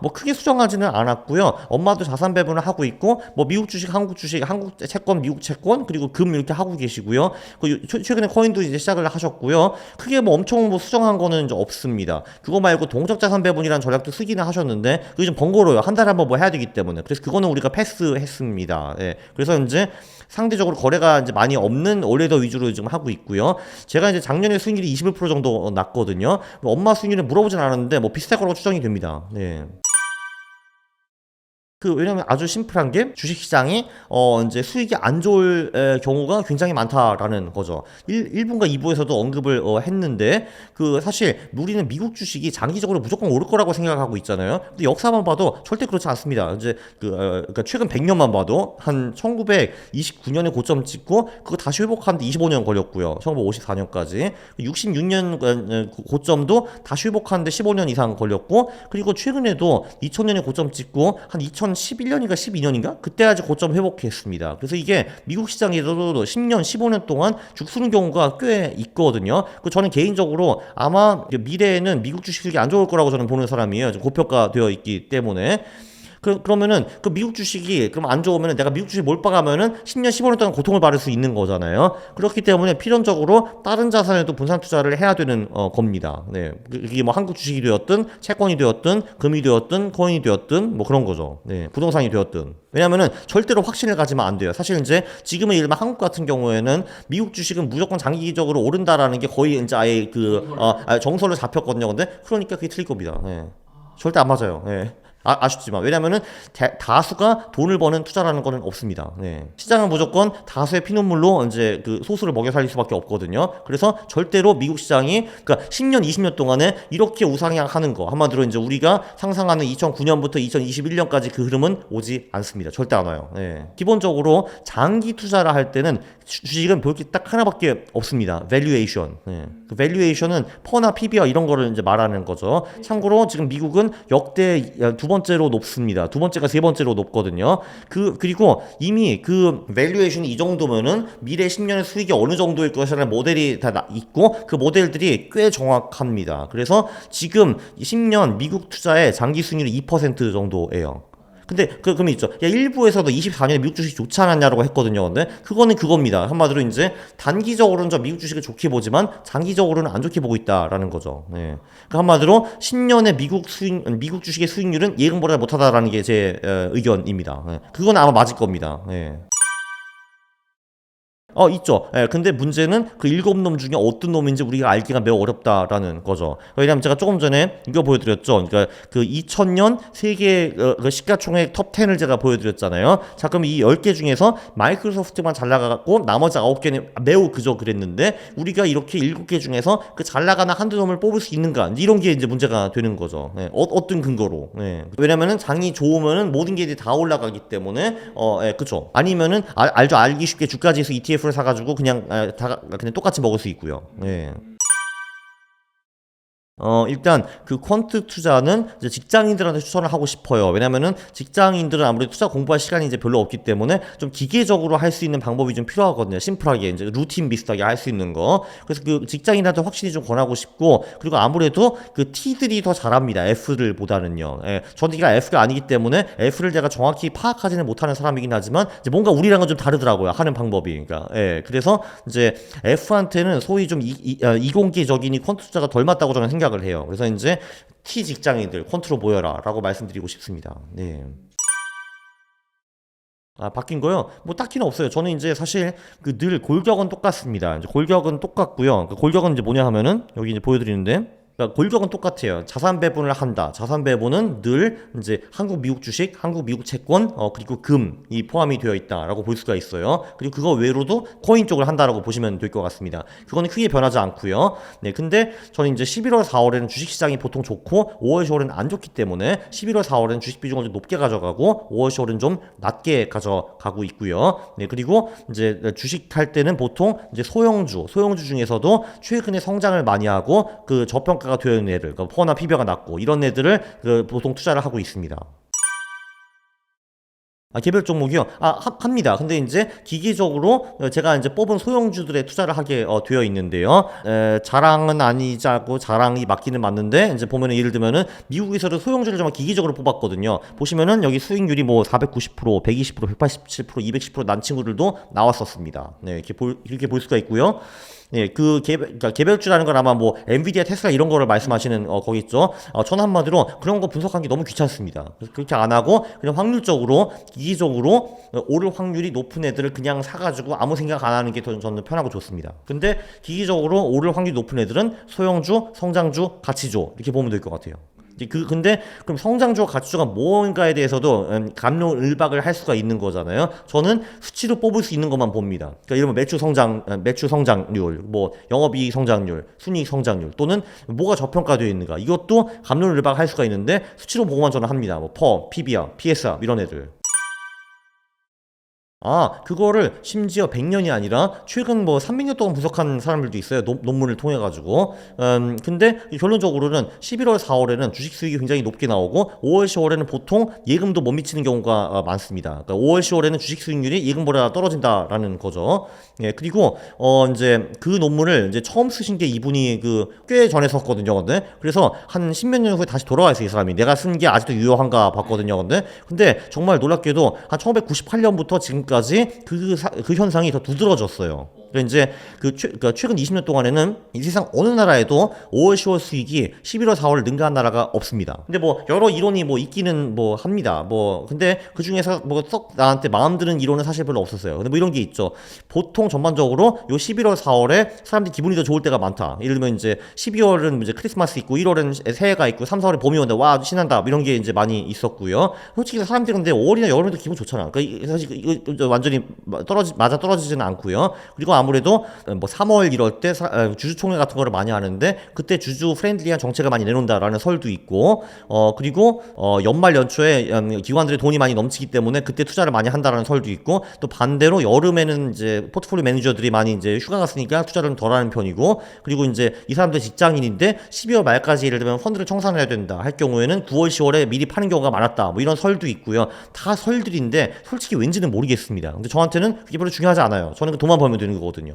뭐 크게 수정하지는 않았고요. 엄마도 자산 배분을 하고 있고, 뭐 미국 주식, 한국 주식, 한국 채권, 미국 채권, 그리고 금 이렇게 하고 계시고요. 최근에 코인도 이제 시작을 하셨고요. 크게 뭐 엄청 뭐 수정한 거는 이제 없습니다. 그거 말고 동적 자산 배분이라는 전략도 쓰기는 하셨는데, 그게 좀 번거로워요. 한 달에 한 번 뭐 해야 되기 때문에. 그래서 그거는 우리가 패스했습니다. 예. 그래서 이제 상대적으로 거래가 이제 많이 없는 올레더 위주로 지금 하고 있고요. 제가 이제 작년에 수익률이 21% 정도 났거든요. 엄마 수익률을 물어보진 않았는데 뭐 비슷할 거라고 추정이 됩니다. 네. 왜냐면 아주 심플한 게 주식시장이 이제 수익이 안 좋을 경우가 굉장히 많다라는 거죠. 1부인가 2부에서도 언급을 했는데 사실 우리는 미국 주식이 장기적으로 무조건 오를 거라고 생각하고 있잖아요. 근데 역사만 봐도 절대 그렇지 않습니다. 이제 그러니까 최근 100년만 봐도 한 1929년에 고점 찍고 그거 다시 회복하는데 25년 걸렸고요. 1954년까지 66년 고점도 다시 회복하는데 15년 이상 걸렸고 그리고 최근에도 2000년에 고점 찍고 한 2011년인가 12년인가 그때까지 고점 회복했습니다. 그래서 이게 미국 시장에서도 10년, 15년 동안 죽쓰는 경우가 꽤 있거든요. 저는 개인적으로 아마 미래에는 미국 주식이 안 좋을 거라고 저는 보는 사람이에요. 고평가되어 있기 때문에. 그러면은 미국 주식이 그럼 안 좋으면은 내가 미국 주식 몰빵하면은 10년, 15년 동안 고통을 받을 수 있는 거잖아요. 그렇기 때문에 필연적으로 다른 자산에도 분산 투자를 해야 되는 겁니다. 네. 이게 뭐 한국 주식이 되었든 채권이 되었든 금이 되었든 코인이 되었든 뭐 그런 거죠. 네. 부동산이 되었든. 왜냐면은 절대로 확신을 가지면 안 돼요. 사실 이제 지금은 일반 한국 같은 경우에는 미국 주식은 무조건 장기적으로 오른다라는 게 거의 이제 아예 정설로 잡혔거든요. 근데 그러니까 그게 틀릴 겁니다. 네. 절대 안 맞아요. 네. 아쉽지만 왜냐면은 다수가 돈을 버는 투자라는 거는 없습니다. 네. 시장은 무조건 다수의 피눈물로 이제 소수를 먹여 살릴 수밖에 없거든요. 그래서 절대로 미국 시장이 그러니까 10년, 20년 동안에 이렇게 우상향하는 거 한마디로 이제 우리가 상상하는 2009년부터 2021년까지 그 흐름은 오지 않습니다. 절대 안 와요. 네. 기본적으로 장기 투자를 할 때는 주식은 볼 게 딱 하나밖에 없습니다. 밸류에이션. 네. 그 밸류에이션은 퍼나 PBR 이런 거를 이제 말하는 거죠. 참고로 지금 미국은 역대 두 번째로 높습니다. 두 번째가 세 번째로 높거든요. 그리고 이미 밸류에이션이 이 정도면은 미래 10년의 수익이 어느 정도일 것이라는 모델이 다 있고 그 모델들이 꽤 정확합니다. 그래서 지금 10년 미국 투자의 장기 수익률이 2% 정도예요. 근데 그럼 있죠. 야, 일부에서도 24년에 미국 주식이 좋지 않았냐라고 했거든요. 근데 그거는 그겁니다. 한마디로 이제 단기적으로는 저 미국 주식을 좋게 보지만 장기적으로는 안 좋게 보고 있다라는 거죠. 네. 그러니까 한마디로 10년의 미국 주식의 수익률은 예금보다 못하다라는 게 제 의견입니다. 네. 그건 아마 맞을 겁니다. 네. 있죠. 예, 근데 문제는 그 7놈 중에 어떤 놈인지 우리가 알기가 매우 어렵다라는 거죠. 왜냐하면 제가 조금 전에 이거 보여드렸죠. 그러니까 그 2000년 세계 그 시가총액 톱 10을 제가 보여드렸잖아요. 자, 그럼 이 10개 중에서 마이크로소프트만 잘 나가고 나머지 9개는 매우 그저 그랬는데 우리가 이렇게 7개 중에서 그 잘 나가는 한두 놈을 뽑을 수 있는가? 이런 게 이제 문제가 되는 거죠. 예, 어떤 근거로? 예. 왜냐면은 장이 좋으면은 모든 게 다 올라가기 때문에 예, 그쵸. 아니면은 알죠. 알기 쉽게 주가지수 ETF를 사가지고 그냥 그냥 똑같이 먹을 수 있고요. 예. 일단 그 퀀트 투자는 이제 직장인들한테 추천을 하고 싶어요. 왜냐면은 직장인들은 아무래도 투자 공부할 시간이 이제 별로 없기 때문에 좀 기계적으로 할 수 있는 방법이 좀 필요하거든요. 심플하게 이제 루틴 비슷하게 할 수 있는 거. 그래서 그 직장인한테 확실히 좀 권하고 싶고, 그리고 아무래도 그 T들이 더 잘합니다. F를 보다는요. 예. 저는 이가 F가 아니기 때문에 F를 제가 정확히 파악하지는 못하는 사람이긴 하지만 이제 뭔가 우리랑은 좀 다르더라고요. 하는 방법이. 그러니까 예. 그래서 이제 F한테는 소위 좀 이공계적이니 퀀트 투자가 덜 맞다고 저는 생각을 해요. 그래서 이제 T 직장인들 콘트로 모여라 라고 말씀드리고 싶습니다. 네. 바뀐 거요? 뭐 딱히는 없어요. 저는 이제 사실 그 늘 골격은 똑같습니다. 이제 골격은 똑같고요. 그 골격은 이제 뭐냐 하면은 여기 이제 보여드리는데, 그러니까 골격은 똑같아요. 자산 배분을 한다. 자산 배분은 늘 이제 한국, 미국 주식, 한국, 미국 채권, 그리고 금이 포함이 되어 있다라고 볼 수가 있어요. 그리고 그거 외로도 코인 쪽을 한다라고 보시면 될 것 같습니다. 그거는 크게 변하지 않고요. 네, 근데 저는 이제 11월, 4월에는 주식 시장이 보통 좋고 5월, 10월은 안 좋기 때문에 11월, 4월에는 주식 비중을 좀 높게 가져가고 5월, 10월은 좀 낮게 가져가고 있고요. 네, 그리고 이제 주식 할 때는 보통 이제 소형주 중에서도 최근에 성장을 많이 하고 그 저평가가 되어 있는 애들, 그러니까 퍼나 PBR가 낮고 이런 애들을 보통 투자를 하고 있습니다. 개별 종목이요? 합니다. 근데 이제 기계적으로 제가 이제 뽑은 소형주들에 투자를 하게 되어 있는데요. 자랑은 아니자고 자랑이 맞기는 맞는데, 이제 보면은 예를 들면은 미국에서도 소형주를 정말 기계적으로 뽑았거든요. 보시면은 여기 수익률이 뭐 490%, 120%, 187%, 210%난 친구들도 나왔었습니다. 네, 이렇게 볼 수가 있고요. 예, 그러니까 개별주라는 건 아마 뭐 엔비디아, 테슬라 이런 거를 말씀하시는 거기 있죠. 저는 한마디로 그런 거 분석하는 게 너무 귀찮습니다. 그래서 그렇게 안 하고 그냥 확률적으로 기기적으로 오를 확률이 높은 애들을 그냥 사가지고 아무 생각 안 하는 게 더 저는 편하고 좋습니다. 근데 기기적으로 오를 확률이 높은 애들은 소형주, 성장주, 가치주 이렇게 보면 될 것 같아요. 근데 그럼 성장주와 가치주가 뭔가에 대해서도 갑론을박을 할 수가 있는 거잖아요. 저는 수치로 뽑을 수 있는 것만 봅니다. 그러니까 이러면 매출 성장률, 뭐 영업이익 성장률, 순이익 성장률, 또는 뭐가 저평가되어 있는가, 이것도 갑론을박 할 수가 있는데 수치로 보고만 저는 합니다. 뭐 PBR, PSR 이런 애들. 그거를 심지어 100년이 아니라 최근 뭐 300년 동안 분석한 사람들도 있어요. 논문을 통해 가지고. 근데 결론적으로는 11월, 4월에는 주식 수익이 굉장히 높게 나오고 5월, 10월에는 보통 예금도 못 미치는 경우가 많습니다. 그러니까 5월, 10월에는 주식 수익률이 예금보다 떨어진다라는 거죠. 예, 그리고 이제 그 논문을 이제 처음 쓰신 게 이분이 꽤 전에 썼거든요. 근데 그래서 한 10몇 년 후에 다시 돌아와 있어요, 이 사람이. 내가 쓴 게 아직도 유효한가 봤거든요. 근데 정말 놀랍게도 한 1998년부터 지금까지 그 현상이 더 두드러졌어요. 그러니까 이제 그러니까 최근 20년 동안에는 이 세상 어느 나라에도 5월, 10월 수익이 11월, 4월 능가한 나라가 없습니다. 근데 뭐 여러 이론이 뭐 있기는 뭐 합니다. 근데 그 중에서 뭐 썩 나한테 마음 드는 이론은 사실 별로 없었어요. 근데 뭐 이런 게 있죠. 보통 전반적으로 요 11월, 4월에 사람들이 기분이 더 좋을 때가 많다. 예를 들면 이제 12월은 이제 크리스마스 있고 1월은 새해가 있고 3, 4월에 봄이 온다. 와, 신난다. 이런 게 이제 많이 있었고요. 솔직히 사람들이 근데 5월이나 여름에도 기분 좋잖아. 그러니까 사실 이거 완전히 맞아 떨어지지는 않고요. 그리고 아무래도 뭐 3월 이럴 때 주주총회 같은 거를 많이 하는데 그때 주주 프렌들리한 정책을 많이 내놓는다라는 설도 있고, 그리고 연말 연초에 기관들이 돈이 많이 넘치기 때문에 그때 투자를 많이 한다라는 설도 있고, 또 반대로 여름에는 이제 포트폴리오 매니저들이 많이 이제 휴가 갔으니까 투자를 덜 하는 편이고, 그리고 이제 이 사람들 직장인인데 12월 말까지 예를 들면 펀드를 청산해야 된다 할 경우에는 9월, 10월에 미리 파는 경우가 많았다. 뭐 이런 설도 있고요. 다 설들인데 솔직히 왠지는 모르겠습니다. 근데 저한테는 그게 별로 중요하지 않아요. 저는 그 돈만 벌면 되는 거거든요.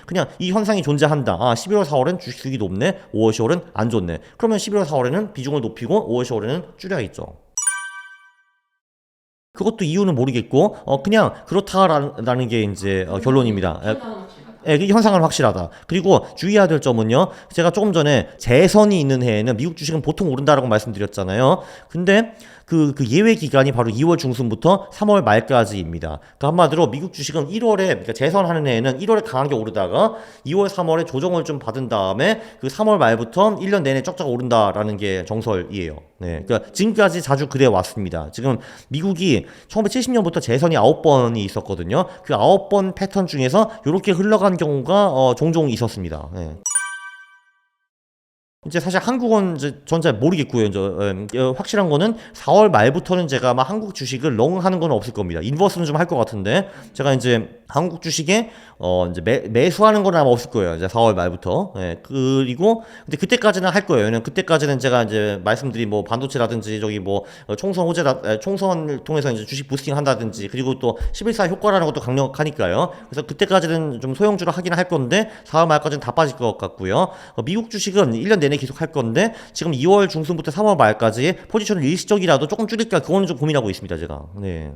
그냥 이 현상이 존재한다. 11월, 4월엔 주식 수익이 높네. 5월, 10월은 안 좋네. 그러면 11월, 4월에는 비중을 높이고 5월, 10월에는 줄여야겠죠. 그것도 이유는 모르겠고 그냥 그렇다라는 게 이제 결론입니다. 예, 그 현상은 확실하다. 그리고 주의해야 될 점은요. 제가 조금 전에 재선이 있는 해에는 미국 주식은 보통 오른다라고 말씀드렸잖아요. 근데 그 예외 기간이 바로 2월 중순부터 3월 말까지입니다. 그러니까 한마디로 미국 주식은 1월에, 그러니까 재선하는 해에는 1월에 강하게 오르다가 2월, 3월에 조정을 좀 받은 다음에 그 3월 말부터 1년 내내 쫙쫙 오른다라는 게 정설이에요. 네. 그러니까 지금까지 자주 그래 왔습니다. 지금 미국이 1970년부터 재선이 9번이 있었거든요. 그 9번 패턴 중에서 이렇게 흘러간 경우가 종종 있었습니다. 네. 이제 사실 한국은 이제 전 잘 모르겠고요. 이제 확실한 거는 4월 말부터는 제가 아마 한국 주식을 롱 하는 건 없을 겁니다. 인버스는 좀 할 것 같은데 제가 이제 한국 주식에 이제 매수하는 건 아마 없을 거예요. 이제 4월 말부터. 예, 그리고 근데 그때까지는 할 거예요. 왜냐면 그때까지는 제가 이제 말씀드린 뭐 반도체라든지 저기 뭐 총선을 통해서 이제 주식 부스팅 한다든지 그리고 또 11사 효과라는 것도 강력하니까요. 그래서 그때까지는 좀 소형주로 하긴 할 건데 4월 말까지는 다 빠질 것 같고요. 미국 주식은 1년 내내 계속 할 건데 지금 2월 중순부터 3월 말까지 포지션을 일시적이라도 조금 줄일까 그거는 좀 고민하고 있습니다. 제가. 네.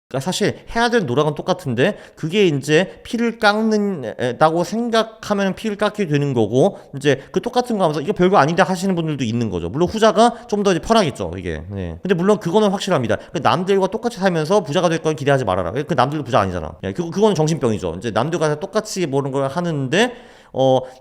그러니까 사실 해야 될 노력은 똑같은데 그게 이제 피를 깎는다고 생각하면 피를 깎게 되는 거고 이제 그 똑같은 거 하면서 이거 별거 아닌데 하시는 분들도 있는 거죠. 물론 후자가 좀 더 편하겠죠 이게. 네. 근데 물론 그거는 확실합니다. 남들과 똑같이 살면서 부자가 될 건 기대하지 말아라. 그 남들도 부자 아니잖아. 그거는 정신병이죠. 이제 남들과 똑같이 모르는 걸 하는데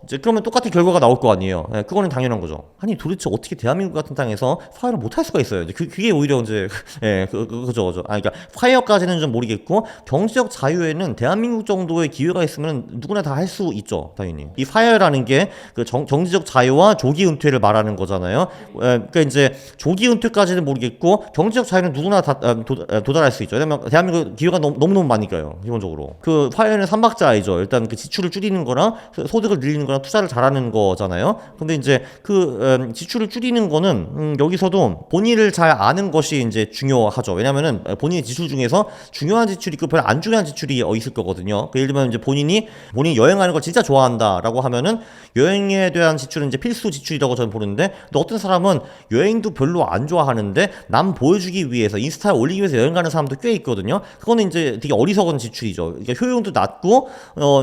이제 그러면 똑같은 결과가 나올 거 아니에요. 예, 그거는 당연한 거죠. 아니, 도대체 어떻게 대한민국 같은 땅에서 파이어를 못 할 수가 있어요. 이제 그게 오히려 이제, 예, 그죠. 그러니까 파이어까지는 좀 모르겠고, 경제적 자유에는 대한민국 정도의 기회가 있으면 누구나 다 할 수 있죠. 당연히. 이 파이어라는 게 그 경제적 자유와 조기 은퇴를 말하는 거잖아요. 그러니까 이제 조기 은퇴까지는 모르겠고, 경제적 자유는 누구나 다 도달할 수 있죠. 왜냐면 대한민국 기회가 너무너무 많으니까요. 기본적으로. 그 파이어는 삼박자이죠. 일단 그 지출을 줄이는 거랑 소득을 늘리는 거랑 투자를 잘하는 거잖아요. 근데 이제 그 지출을 줄이는 거는 여기서도 본인을 잘 아는 것이 이제 중요하죠. 왜냐면은 본인의 지출 중에서 중요한 지출이 있고 별로 안 중요한 지출이 있을 거거든요. 예를 들면 이제 본인이 여행하는 걸 진짜 좋아한다라고 하면은 여행에 대한 지출은 이제 필수 지출이라고 저는 보는데, 근데 어떤 사람은 여행도 별로 안 좋아하는데 남 보여주기 위해서 인스타에 올리기 위해서 여행 가는 사람도 꽤 있거든요. 그거는 이제 되게 어리석은 지출이죠. 그러니까 효용도 낮고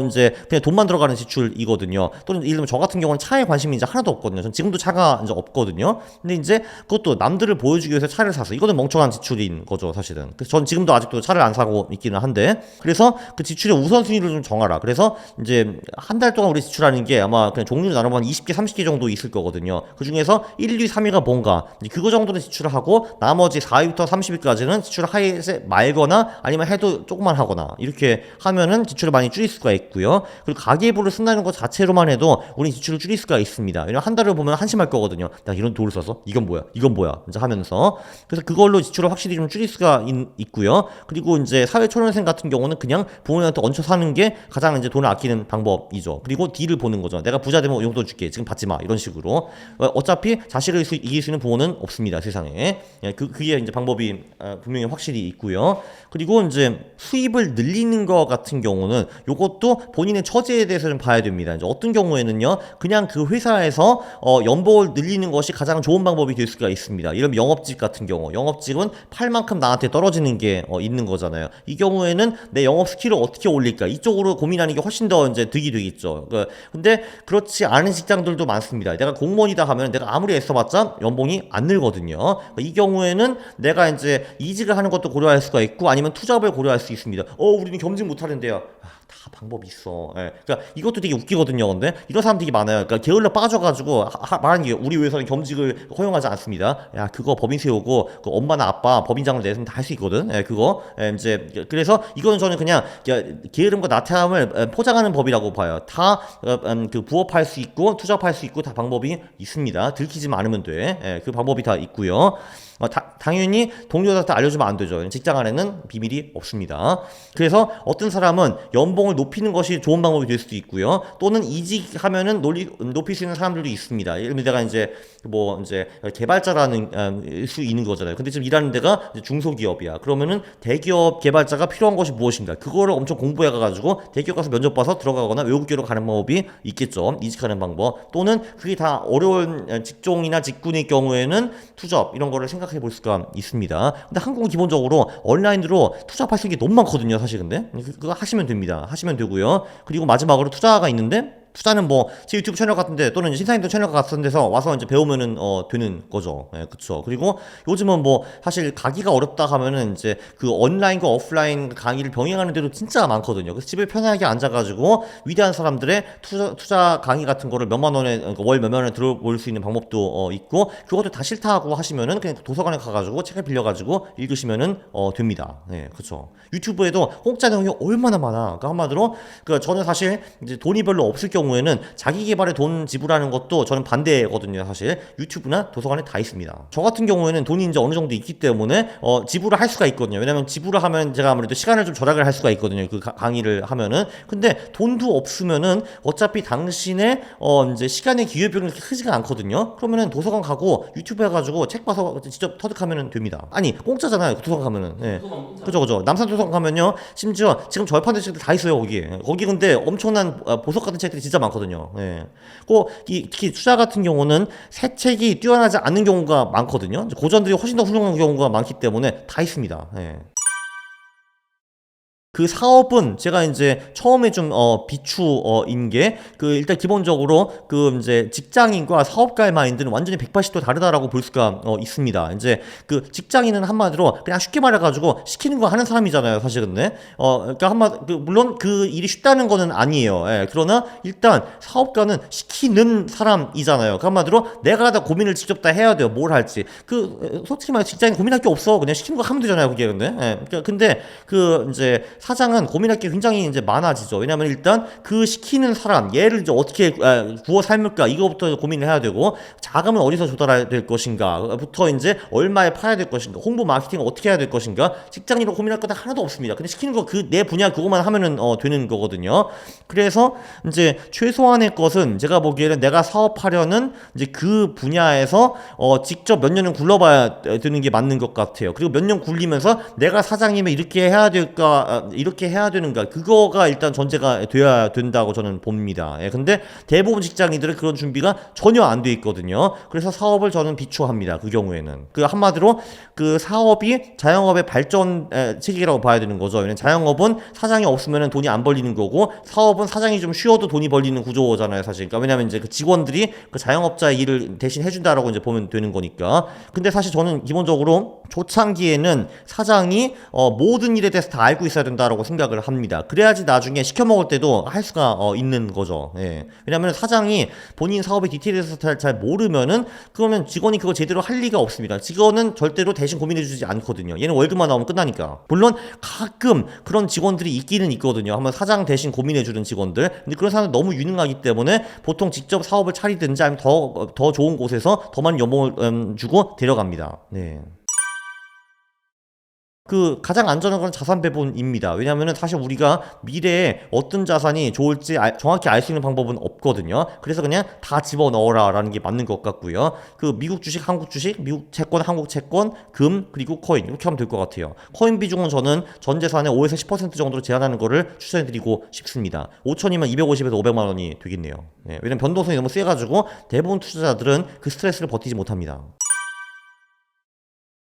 이제 그냥 돈만 들어가는 지출이거든요. 또는 예를 들면 저 같은 경우는 차에 관심이 이제 하나도 없거든요. 전 지금도 차가 이제 없거든요. 근데 이제 그것도 남들을 보여주기 위해서 차를 사서 이거는 멍청한 지출인 거죠, 사실은. 그래서 전 지금도 아직도 차를 안 사고 있기는 한데, 그래서 그 지출의 우선순위를 좀 정하라. 그래서 이제 한 달 동안 우리 지출하는 게 아마 그냥 종류를 나눠보면 20개, 30개 정도 있을 거거든요. 그 중에서 1, 2, 3위가 뭔가 그거 정도는 지출을 하고 나머지 4위부터 30위까지는 지출을 하지 말거나 아니면 해도 조금만 하거나 이렇게 하면은 지출을 많이 줄일 수가 있고요. 그리고 가계부를 쓴다는 것 자체로만 해도 우리 지출을 줄일 수가 있습니다. 왜냐면 한 달을 보면 한심할 거거든요. 나 이런 돈을 썼어? 이건 뭐야? 이제 하면서. 그래서 그걸로 지출을 확실히 좀 줄일 수가 있고요. 그리고 이제 사회초년생 같은 경우는 그냥 부모님한테 얹혀 사는 게 가장 이제 돈을 아끼는 방법이죠. 그리고 D를 보는 거죠. 내가 부자 되면 용돈 줄게. 지금 받지 마. 이런 식으로. 어차피 자식을 이길 수 있는 부모는 없습니다. 세상에. 그게 이제 방법이 분명히 확실히 있고요. 그리고 이제 수입을 늘리는 것 같은 경우는 요것도 본인의 처지에 대해서 좀 봐야 됩니다. 이제 어떤 경우에는요, 그냥 그 회사에서 연봉을 늘리는 것이 가장 좋은 방법이 될 수가 있습니다. 이런 영업직 같은 경우, 영업직은 팔 만큼 나한테 떨어지는 게 있는 거잖아요. 이 경우에는 내 영업 스킬을 어떻게 올릴까 이쪽으로 고민하는 게 훨씬 더 이제 득이 되겠죠. 근데 그렇지 않은 직장들도 많습니다. 내가 공무원이다 하면 내가 아무리 애써봤자 연봉이 안 늘거든요. 이 경우에는 내가 이제 이직을 하는 것도 고려할 수가 있고 아니면 투잡을 고려할 수 있습니다. 우리는 겸직 못 하는데요. 다 방법이 있어. 예. 그러니까 이것도 되게 웃기거든요. 근데 이런 사람 되게 많아요. 그러니까 게을러 빠져가지고 말하는 게 우리 회사는 겸직을 허용하지 않습니다. 야, 그거 법인 세우고 그 엄마나 아빠 법인장을 내서는 다 할 수 있거든. 예, 그거 이제 그래서 이거는 저는 그냥 게으름과 나태함을 포장하는 법이라고 봐요. 다 그 부업할 수 있고 투잡할 수 있고 다 방법이 있습니다. 들키지 않으면 돼. 예, 그 방법이 다 있고요. 당연히 동료들한테 알려주면 안 되죠. 직장 안에는 비밀이 없습니다. 그래서 어떤 사람은 연봉을 높이는 것이 좋은 방법이 될 수도 있고요. 또는 이직하면은 높일 수 있는 사람들도 있습니다. 예를 들면 내가 이제 개발자라는 수 있는 거잖아요. 근데 지금 일하는 데가 중소기업이야. 그러면은 대기업 개발자가 필요한 것이 무엇인가? 그거를 엄청 공부해가지고 대기업 가서 면접 봐서 들어가거나 외국 기업으로 가는 방법이 있겠죠. 이직하는 방법. 또는 그게 다 어려운 직종이나 직군의 경우에는 투잡 이런 거를 생각해 볼 수가 있습니다. 근데 한국은 기본적으로 온라인으로 투잡할 수 있는 게 너무 많거든요. 사실 근데 그거 하시면 됩니다. 하시면 되고요. 그리고 마지막으로 투자가 있는데 투자는 뭐 제 유튜브 채널 같은데 또는 신사임당 채널 같은 데서 와서 이제 배우면은 되는 거죠. 예, 그쵸. 그리고 요즘은 뭐 사실 가기가 어렵다 하면은 이제 그 온라인과 오프라인 강의를 병행하는 데도 진짜 많거든요. 그래서 집에 편하게 앉아가지고 위대한 사람들의 투자 강의 같은 거를 몇만 원에 그러니까 월 몇만 원에 들어볼 수 있는 방법도 있고 그것도 다 싫다 하고 하시면은 그냥 도서관에 가가지고 책을 빌려가지고 읽으시면은 됩니다. 예, 그쵸. 유튜브에도 공짜 내용이 얼마나 많아. 그러니까 한마디로 그 저는 사실 이제 돈이 별로 없을 경우에는 자기 개발에 돈 지불하는 것도 저는 반대거든요. 사실 유튜브나 도서관에 다 있습니다. 저 같은 경우에는 돈이 이제 어느 정도 있기 때문에 지불을 할 수가 있거든요. 왜냐면 지불을 하면 제가 아무래도 시간을 좀 절약을 할 수가 있거든요. 그 강의를 하면은. 근데 돈도 없으면은 어차피 당신의 이제 시간의 기회비용이 그렇게 크지가 않거든요. 그러면은 도서관 가고 유튜브 해가지고 책 봐서 직접 터득하면 됩니다. 아니 공짜잖아요. 도서관 가면은. 예. 그죠. 남산 도서관 가면요. 심지어 지금 절판된 책들 다 있어요. 거기 근데 엄청난 보석 같은 책들이 진짜 많거든요. 예. 꼭 특히 투자 같은 경우는 새 책이 뛰어나지 않는 경우가 많거든요. 고전들이 훨씬 더 훌륭한 경우가 많기 때문에 다 있습니다. 예. 그 사업은 제가 이제 처음에 좀 비추인 게 그 일단 기본적으로 그 이제 직장인과 사업가의 마인드는 완전히 180도 다르다라고 볼 수가 있습니다. 이제 그 직장인은 한마디로 그냥 쉽게 말해가지고 시키는 거 하는 사람이잖아요, 사실 근데 그러니까 물론 그 일이 쉽다는 거는 아니에요. 예, 그러나 일단 사업가는 시키는 사람이잖아요. 그 한마디로 내가 다 고민을 직접 다 해야 돼요, 뭘 할지. 그 솔직히 말해 직장인 고민할 게 없어, 그냥 시키는 거 하면 되잖아요, 그게 근데. 예, 그러니까 근데 그 이제 사장은 고민할 게 굉장히 이제 많아지죠. 왜냐하면 일단 그 시키는 사람 얘를 이제 어떻게 구워 삶을까 이거부터 고민을 해야 되고 자금은 어디서 조달해야 될 것인가부터 이제 얼마에 팔아야 될 것인가 홍보 마케팅을 어떻게 해야 될 것인가 직장인으로 고민할 거 하나도 없습니다. 근데 시키는 거 그 내 분야 그것만 하면은 되는 거거든요. 그래서 이제 최소한의 것은 제가 보기에는 내가 사업하려는 이제 그 분야에서 직접 몇 년은 굴러봐야 되는 게 맞는 것 같아요. 그리고 몇 년 굴리면서 내가 사장님이 이렇게 해야 될까 이렇게 해야 되는가 그거가 일단 전제가 돼야 된다고 저는 봅니다. 예, 근데 대부분 직장인들은 그런 준비가 전혀 안 돼 있거든요. 그래서 사업을 저는 비추합니다. 그 경우에는 그 한마디로 그 사업이 자영업의 발전 체계라고 봐야 되는 거죠. 왜냐면 자영업은 사장이 없으면 돈이 안 벌리는 거고 사업은 사장이 좀 쉬어도 돈이 벌리는 구조잖아요, 사실. 그러니까 왜냐면 이제 그 직원들이 그 자영업자의 일을 대신 해준다라고 이제 보면 되는 거니까. 근데 사실 저는 기본적으로 초창기에는 사장이 모든 일에 대해서 다 알고 있어야 된다라고 생각을 합니다. 그래야지 나중에 시켜 먹을 때도 할 수가 있는 거죠. 예. 왜냐하면 사장이 본인 사업의 디테일에서 잘 모르면은 그러면 직원이 그거 제대로 할 리가 없습니다. 직원은 절대로 대신 고민해주지 않거든요. 얘는 월급만 나오면 끝나니까. 물론 가끔 그런 직원들이 있기는 있거든요. 한번 사장 대신 고민해주는 직원들. 근데 그런 사람들 너무 유능하기 때문에 보통 직접 사업을 차리든지 아니면 더 좋은 곳에서 더 많은 연봉을 주고 데려갑니다. 네. 그 가장 안전한 건 자산 배분입니다. 왜냐하면 사실 우리가 미래에 어떤 자산이 좋을지 정확히 알 수 있는 방법은 없거든요. 그래서 그냥 다 집어넣어라라는 게 맞는 것 같고요. 그 미국 주식, 한국 주식, 미국 채권, 한국 채권, 금 그리고 코인 이렇게 하면 될 것 같아요. 코인 비중은 저는 전 재산의 5에서 10% 정도로 제한하는 거를 추천해드리고 싶습니다. 5천이면 250에서 500만 원이 되겠네요. 네, 왜냐면 변동성이 너무 세가지고 대부분 투자자들은 그 스트레스를 버티지 못합니다.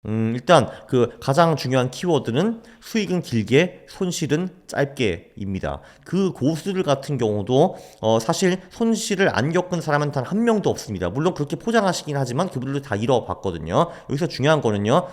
일단 그 가장 중요한 키워드는 수익은 길게 손실은 짧게입니다. 그 고수들 같은 경우도 사실 손실을 안 겪은 사람은 단 한 명도 없습니다. 물론 그렇게 포장하시긴 하지만 그분들도 다 잃어봤거든요. 여기서 중요한 거는요.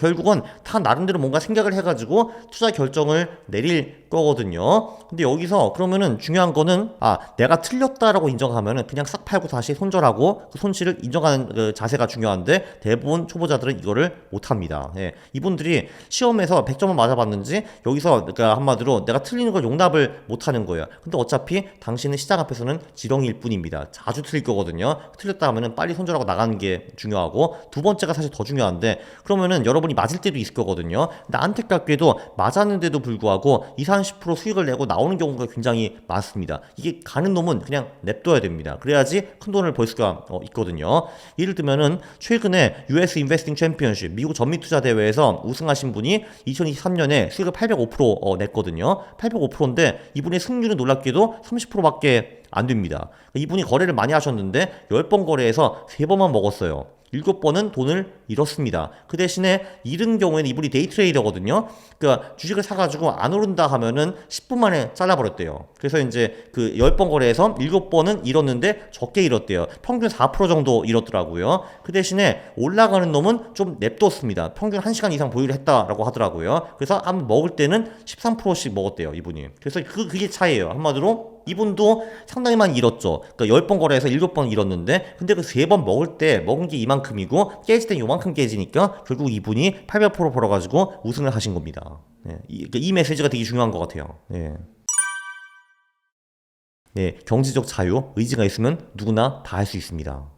결국은 다 나름대로 뭔가 생각을 해가지고 투자 결정을 내릴 거거든요. 근데 여기서 그러면은 중요한 거는 내가 틀렸다라고 인정하면은 그냥 싹 팔고 다시 손절하고 그 손실을 인정하는 그 자세가 중요한데 대부분 초보자들은 이거를 못합니다. 예. 이분들이 시험에서 100점을 맞아봤는지 여기서 그러니까 한마디로 내가 틀리는 걸 용납을 못하는 거예요. 근데 어차피 당신은 시장 앞에서는 지렁이일 뿐입니다. 자주 틀릴 거거든요. 틀렸다 하면은 빨리 손절하고 나가는 게 중요하고 두 번째가 사실 더 중요한데 그러면은 여러분이 맞을 때도 있을 거거든요. 근데 안타깝게도 맞았는데도 불구하고 20-30% 수익을 내고 나오는 경우가 굉장히 많습니다. 이게 가는 놈은 그냥 냅둬야 됩니다. 그래야지 큰 돈을 벌 수가 있거든요. 예를 들면은 최근에 US 인베스팅 챔피언십 미국 전미 투자 대회에서 우승하신 분이 2023년에 수익을 805% 냈거든요. 805%인데 이분의 승률은 놀랍게도 30%밖에 안 됩니다. 이분이 거래를 많이 하셨는데 10번 거래해서 3번만 먹었어요. 7번은 돈을 잃었습니다. 그 대신에 잃은 경우에는 이분이 데이트레이더거든요. 그러니까 주식을 사가지고 안 오른다 하면은 10분 만에 잘라버렸대요. 그래서 이제 그 10번 거래에서 7번은 잃었는데 적게 잃었대요. 평균 4% 정도 잃었더라고요. 그 대신에 올라가는 놈은 좀 냅뒀습니다. 평균 1시간 이상 보유를 했다라고 하더라고요. 그래서 한번 먹을 때는 13%씩 먹었대요, 이분이. 그래서 그게 차이예요. 한마디로 이분도 상당히 많이 잃었죠. 그러니까 10번 거래해서 7번 잃었는데 근데 그 3번 먹을 때 먹은 게 이만큼이고 깨질 땐 요만큼 깨지니까 결국 이분이 800% 벌어가지고 우승을 하신 겁니다. 네, 이 메시지가 되게 중요한 것 같아요. 네. 네, 경제적 자유, 의지가 있으면 누구나 다 할 수 있습니다.